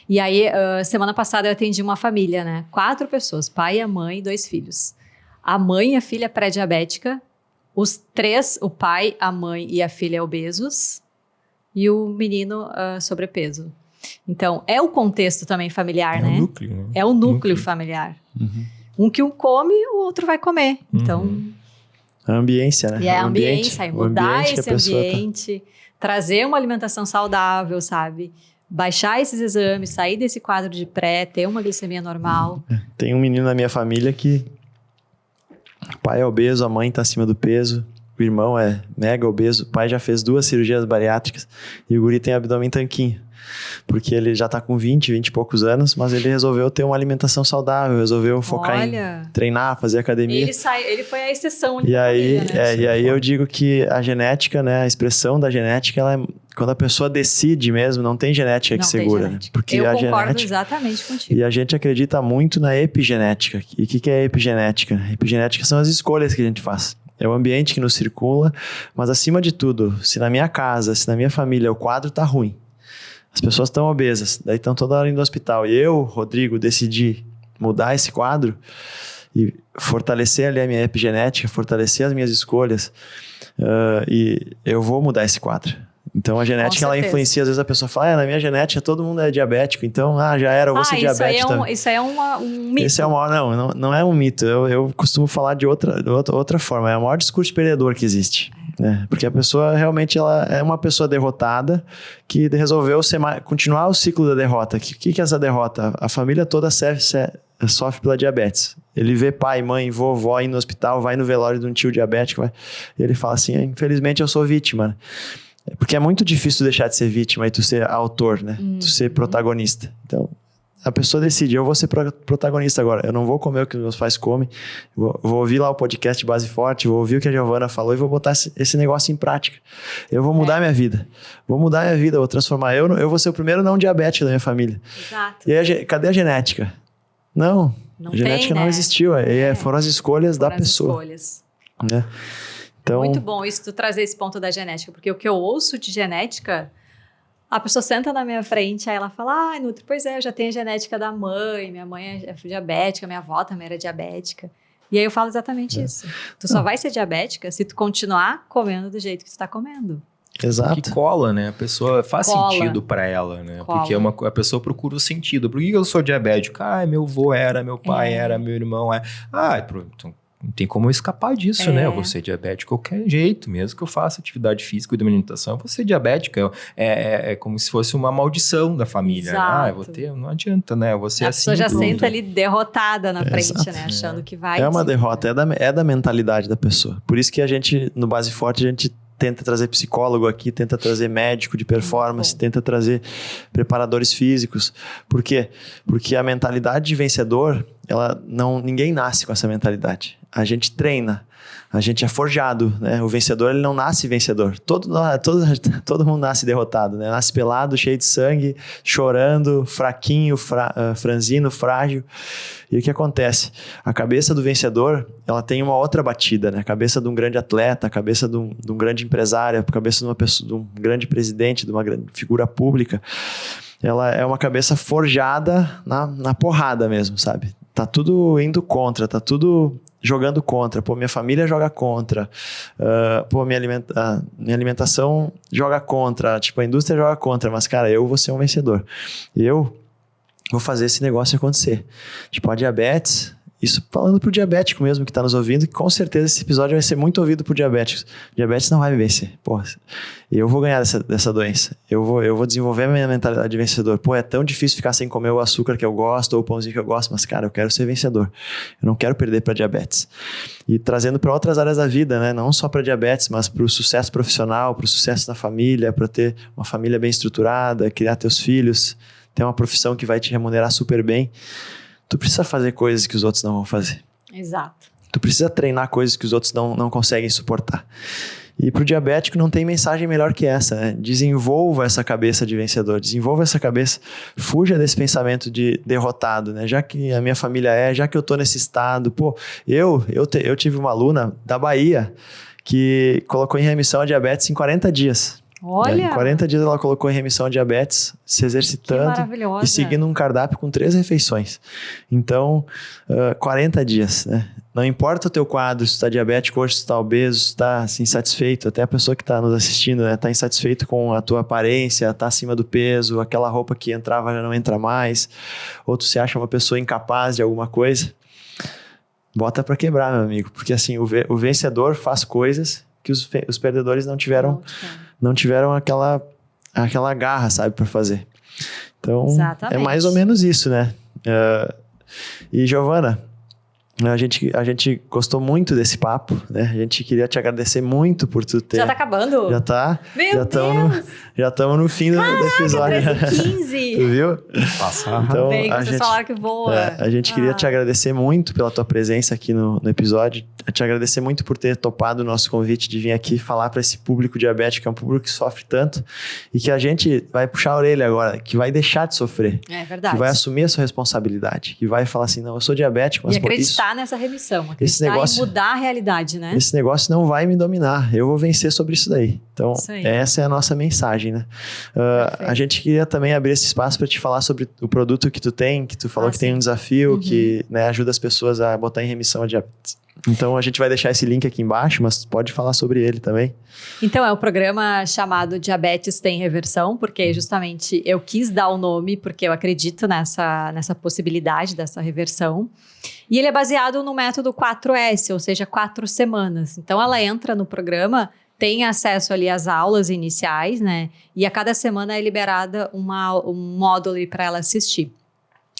E aí, semana passada eu atendi uma família, né? 4 pessoas, pai, a mãe e 2 filhos. A mãe e a filha pré-diabética, os 3, o pai, a mãe e a filha obesos, e o menino sobrepeso. Então, é o contexto também familiar, né? É o núcleo, né? É o núcleo familiar. Uhum. Um que come, o outro vai comer. Então... A ambiência, né? E é a ambiência, aí mudar esse ambiente, trazer uma alimentação saudável, sabe? Baixar esses exames, sair desse quadro de pré, ter uma glicemia normal. Tem um menino na minha família que o pai é obeso, a mãe está acima do peso, o irmão é mega obeso, o pai já fez 2 cirurgias bariátricas e o guri tem abdômen tanquinho. Porque ele já tá com 20 e poucos anos, mas ele resolveu ter uma alimentação saudável, resolveu focar em treinar, fazer academia. Ele foi a exceção ali. E aí eu digo que a genética, né, a expressão da genética, ela é, quando a pessoa decide mesmo, não tem genética que segura. Né? Porque eu a concordo genética, exatamente contigo. E a gente acredita muito na epigenética. E o que é epigenética? Epigenética são as escolhas que a gente faz. É o ambiente que nos circula, mas acima de tudo, se na minha casa, se na minha família o quadro tá ruim, as pessoas estão obesas, daí estão toda hora indo ao hospital. E eu, Rodrigo, decidi mudar esse quadro e fortalecer ali a minha epigenética, fortalecer as minhas escolhas. E eu vou mudar esse quadro. Então a genética, ela influencia. Às vezes a pessoa fala, na minha genética todo mundo é diabético, então já era, eu vou ser diabético. Isso aí é um mito. Esse é o maior, não é um mito. Eu costumo falar de outra forma. É o maior discurso perdedor que existe. Né? Porque a pessoa realmente ela é uma pessoa derrotada que resolveu continuar o ciclo da derrota. O que é essa derrota? A família toda sofre pela diabetes. Ele vê pai, mãe, vovó indo no hospital, vai no velório de um tio diabético, e ele fala assim, infelizmente eu sou vítima. Porque é muito difícil deixar de ser vítima e tu ser autor, né? Tu ser protagonista. Então, a pessoa decide, eu vou ser protagonista agora. Eu não vou comer o que meus pais comem. Vou ouvir lá o podcast Base Forte, vou ouvir o que a Giovana falou e vou botar esse negócio em prática. Eu vou mudar minha vida. Vou mudar minha vida, vou transformar. Eu vou ser o primeiro não diabético da minha família. Exato. E aí, cadê a genética? Não a genética não existiu. Foram as escolhas da pessoa. Né? Então, muito bom isso, tu trazer esse ponto da genética, porque o que eu ouço de genética, a pessoa senta na minha frente, aí ela fala, Nutri, pois é, eu já tenho a genética da mãe, minha mãe é diabética, minha avó também era diabética. E aí eu falo exatamente isso. Tu só vai ser diabética se tu continuar comendo do jeito que tu tá comendo. Exato. Que cola, né? A pessoa faz sentido pra ela, né? Porque a pessoa procura o sentido. Por que eu sou diabético? Meu avô era, meu pai era, meu irmão é. Pronto. Não tem como eu escapar disso, né? Eu vou ser diabético de qualquer jeito, mesmo que eu faça atividade física e de alimentação, eu vou ser diabética. É como se fosse uma maldição da família. Né? Eu vou ter, não adianta, né? Eu vou ser assim. A pessoa já senta ali derrotada na frente, né? Achando que vai. É uma derrota, é da mentalidade da pessoa. Por isso que a gente, no Base Forte, a gente tenta trazer psicólogo aqui, tenta trazer médico de performance, tenta trazer preparadores físicos. Por quê? Porque a mentalidade de vencedor, ninguém nasce com essa mentalidade. A gente treina, a gente é forjado, né? O vencedor, ele não nasce vencedor. Todo mundo nasce derrotado, né? Nasce pelado, cheio de sangue, chorando, fraquinho, franzino, frágil. E o que acontece? A cabeça do vencedor, ela tem uma outra batida, né? A cabeça de um grande atleta, a cabeça de um grande empresário, a cabeça de um grande presidente, de uma grande figura pública. Ela é uma cabeça forjada na porrada mesmo, sabe? Tá tudo indo contra, tá tudo jogando contra. Pô, minha família joga contra. Minha alimentação joga contra. Tipo, a indústria joga contra. Mas, cara, eu vou ser um vencedor. Eu vou fazer esse negócio acontecer. Tipo, a diabetes... Isso falando pro diabético mesmo que está nos ouvindo, que com certeza esse episódio vai ser muito ouvido por diabéticos. Diabetes não vai me vencer. Pô, eu vou ganhar dessa doença. Eu vou desenvolver a minha mentalidade de vencedor. Pô, é tão difícil ficar sem comer o açúcar que eu gosto ou o pãozinho que eu gosto, mas, cara, eu quero ser vencedor. Eu não quero perder para diabetes. E trazendo para outras áreas da vida, né? Não só para diabetes, mas para o sucesso profissional, para o sucesso da família, para ter uma família bem estruturada, criar teus filhos, ter uma profissão que vai te remunerar super bem. Tu precisa fazer coisas que os outros não vão fazer. Exato. Tu precisa treinar coisas que os outros não conseguem suportar. E para o diabético não tem mensagem melhor que essa, né? Desenvolva essa cabeça de vencedor, desenvolva essa cabeça, fuja desse pensamento de derrotado, né? Já que a minha família já que eu tô nesse estado, pô, eu tive uma aluna da Bahia que colocou em remissão a diabetes em 40 dias. Olha! Em 40 dias ela colocou em remissão a diabetes, se exercitando e seguindo um cardápio com 3 refeições. Então, 40 dias, né? Não importa o teu quadro, se tu está diabético hoje, se tu está obeso, se tu está insatisfeito, até a pessoa que está nos assistindo, né, está insatisfeito com a tua aparência, está acima do peso, aquela roupa que entrava já não entra mais, ou tu se acha uma pessoa incapaz de alguma coisa, bota para quebrar, meu amigo, porque assim, o vencedor faz coisas que os perdedores não tiveram aquela garra, sabe, para fazer. Então, exatamente. É mais ou menos isso, né? E Giovana, a gente gostou muito desse papo, né? A gente queria te agradecer muito por tu ter... Já tá acabando? Já tá. Meu Deus! Já estamos no fim do episódio. 13h15. Tu viu? Passar. Então, bem que vocês falaram que voa. A gente queria te agradecer muito pela tua presença aqui no episódio. Te agradecer muito por ter topado o nosso convite de vir aqui falar para esse público diabético, que é um público que sofre tanto, e que a gente vai puxar a orelha agora, que vai deixar de sofrer. É verdade. Que vai assumir a sua responsabilidade, que vai falar assim, não, eu sou diabético, mas e acreditar nessa remissão, acreditar em mudar a realidade, né? Esse negócio não vai me dominar, eu vou vencer sobre isso daí. Então, essa é a nossa mensagem, né? A gente queria também abrir esse espaço para te falar sobre o produto que tu tem, que tu falou que tem um desafio, que, né, ajuda as pessoas a botar em remissão a diabetes. Então, a gente vai deixar esse link aqui embaixo, mas pode falar sobre ele também. Então, é um programa chamado Diabetes Tem Reversão, porque justamente eu quis dar o nome, porque eu acredito nessa possibilidade dessa reversão. E ele é baseado no método 4S, ou seja, 4 semanas. Então, ela entra no programa, tem acesso ali às aulas iniciais, né? E a cada semana é liberada um módulo para ela assistir.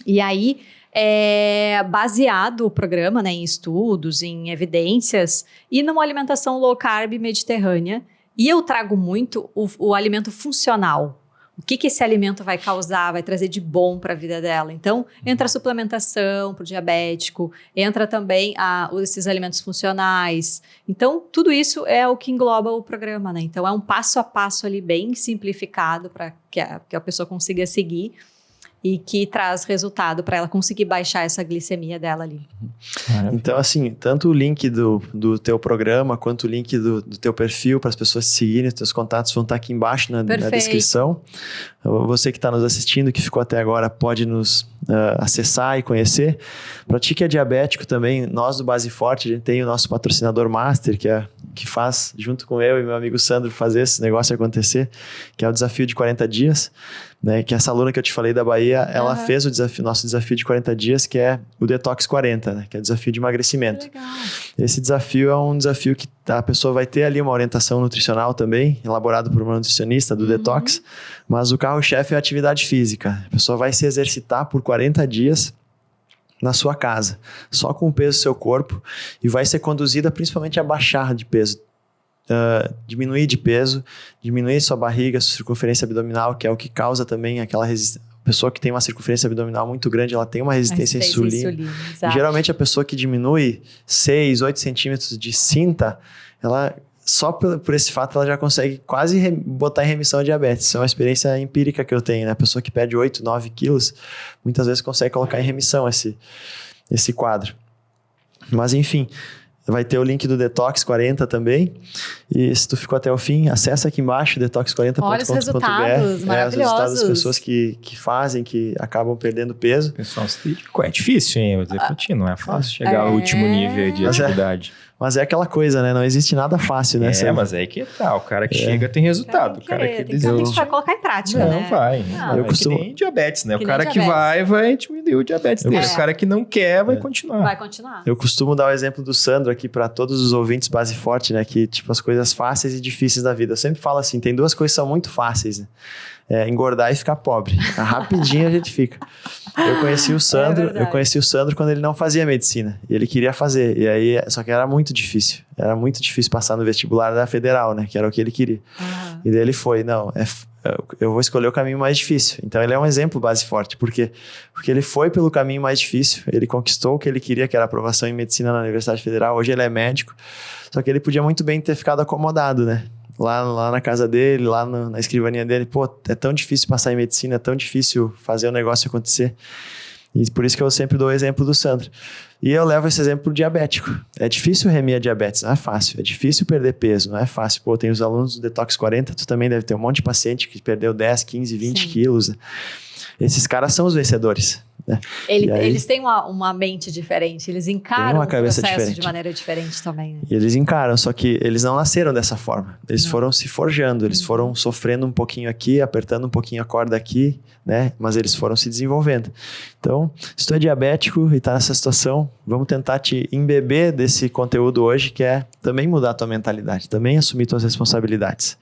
E aí... é baseado o programa, né, em estudos, em evidências e numa alimentação low carb mediterrânea. E eu trago muito o alimento funcional. O que esse alimento vai causar, vai trazer de bom para a vida dela. Então, entra a suplementação para o diabético, entra também esses alimentos funcionais. Então, tudo isso é o que engloba o programa, né? Então, é um passo a passo ali bem simplificado para que a pessoa consiga seguir. E que traz resultado para ela conseguir baixar essa glicemia dela ali. Então, assim, tanto o link do teu programa, quanto o link do teu perfil para as pessoas te seguirem, os teus contatos vão estar aqui embaixo na descrição. Você que está nos assistindo, que ficou até agora, pode nos acessar e conhecer. Para ti que é diabético também, nós do Base Forte, a gente tem o nosso patrocinador master, que faz, junto com eu e meu amigo Sandro, fazer esse negócio acontecer, que é o desafio de 40 dias, né? Que essa aluna que eu te falei da Bahia, ela fez o nosso desafio de 40 dias, que é o Detox 40, né? Que é o desafio de emagrecimento. Legal. Esse desafio é um desafio que a pessoa vai ter ali uma orientação nutricional também, elaborado por uma nutricionista do Detox, mas o carro-chefe é a atividade física. A pessoa vai se exercitar por 40 dias na sua casa, só com o peso do seu corpo, e vai ser conduzida principalmente a baixar de peso. diminuir de peso, diminuir sua barriga, sua circunferência abdominal, que é o que causa também aquela resistência. A pessoa que tem uma circunferência abdominal muito grande, ela tem uma resistência à insulina. E geralmente a pessoa que diminui 6, 8 centímetros de cinta, ela, só por esse fato, ela já consegue quase botar em remissão a diabetes. Isso é uma experiência empírica que eu tenho, né? A pessoa que perde 8, 9 quilos, muitas vezes consegue colocar em remissão esse quadro. Mas enfim, vai ter o link do Detox 40 também. E se tu ficou até o fim, acessa aqui embaixo, detox40.com.br. Olha os resultados maravilhosos. Os resultados das pessoas que fazem, que acabam perdendo peso. Pessoal, é difícil, hein? Eu vou dizer pra ti, não é fácil chegar ao último nível de atividade. Mas é aquela coisa, né? Não existe nada fácil, né? Mas aí que tá. O cara que chega tem resultado. O cara que desiste vai colocar em prática, não vai. Eu costumo... que nem diabetes, né? O cara que vai diminuir o diabetes dele. O cara que não quer vai continuar. Vai continuar. Eu costumo dar o exemplo do Sandro aqui para todos os ouvintes Base Forte, né? Que, tipo, as coisas fáceis e difíceis da vida. Eu sempre falo assim, tem duas coisas que são muito fáceis, né? Engordar e ficar pobre. Rapidinho a gente fica. Eu conheci o Sandro quando ele não fazia medicina. E ele queria fazer. E aí, só que era muito difícil. Era muito difícil passar no vestibular da Federal, né? Que era o que ele queria. E daí ele foi, eu vou escolher o caminho mais difícil. Então ele é um exemplo Base Forte. Por quê? Porque ele foi pelo caminho mais difícil. Ele conquistou o que ele queria, que era a aprovação em medicina na Universidade Federal. Hoje ele é médico. Só que ele podia muito bem ter ficado acomodado, né? Lá na casa dele, lá na escrivaninha dele. Pô, é tão difícil passar em medicina, é tão difícil fazer o negócio acontecer. E por isso que eu sempre dou o exemplo do Sandro. E eu levo esse exemplo pro diabético. É difícil remir a diabetes, não é fácil. É difícil perder peso, não é fácil. Pô, tem os alunos do Detox 40, tu também deve ter um monte de paciente que perdeu 10, 15, 20 quilos. Esses caras são os vencedores. Né? Eles têm uma mente diferente, eles encaram o processo de maneira diferente também. Né? E eles encaram, só que eles não nasceram dessa forma. Eles foram se forjando, eles foram sofrendo um pouquinho aqui, apertando um pouquinho a corda aqui, né? Mas eles foram se desenvolvendo. Então, se tu é diabético e tá nessa situação, vamos tentar te embeber desse conteúdo hoje, que é também mudar a tua mentalidade, também assumir tuas responsabilidades.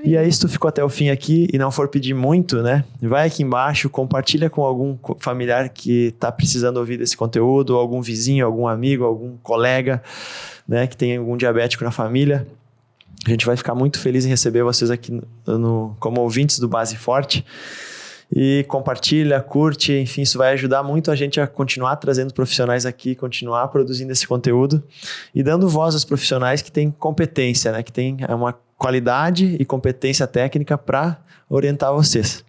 E aí, se tu ficou até o fim aqui e não for pedir muito, né? Vai aqui embaixo, compartilha com algum familiar que tá precisando ouvir desse conteúdo, ou algum vizinho, algum amigo, algum colega, né? Que tem algum diabético na família. A gente vai ficar muito feliz em receber vocês aqui como ouvintes do Base Forte. E compartilha, curte, enfim, isso vai ajudar muito a gente a continuar trazendo profissionais aqui, continuar produzindo esse conteúdo e dando voz aos profissionais que têm competência, né? Que têm uma qualidade e competência técnica para orientar vocês.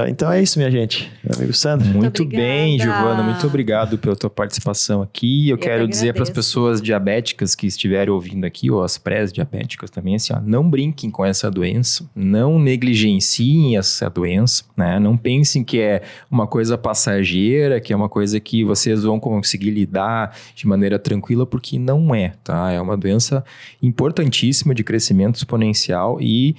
Então é isso, minha gente. Meu amigo Sandro. Muito bem, Giovana. Muito obrigado pela tua participação aqui. Eu quero dizer para as pessoas diabéticas que estiverem ouvindo aqui, ou as pré-diabéticas também, assim, ó, não brinquem com essa doença, não negligenciem essa doença, né? Não pensem que é uma coisa passageira, que é uma coisa que vocês vão conseguir lidar de maneira tranquila, porque não é, tá? É uma doença importantíssima de crescimento exponencial e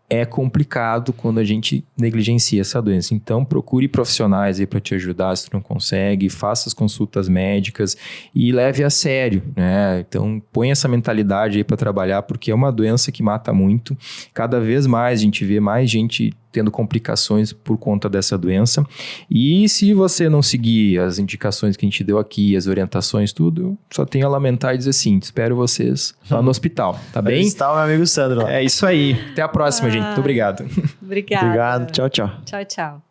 é complicado quando a gente negligencia essa doença. Então, procure profissionais aí para te ajudar se tu não consegue, faça as consultas médicas e leve a sério, né? Então, põe essa mentalidade aí para trabalhar, porque é uma doença que mata muito. Cada vez mais a gente vê mais gente tendo complicações por conta dessa doença. E se você não seguir as indicações que a gente deu aqui, as orientações, tudo, só tenho a lamentar e dizer assim, espero vocês lá no hospital, tá bem? Está o meu amigo Sandro lá. É isso aí. Até a próxima, gente. Muito obrigado. Obrigada. Obrigado. Tchau, tchau. Tchau, tchau.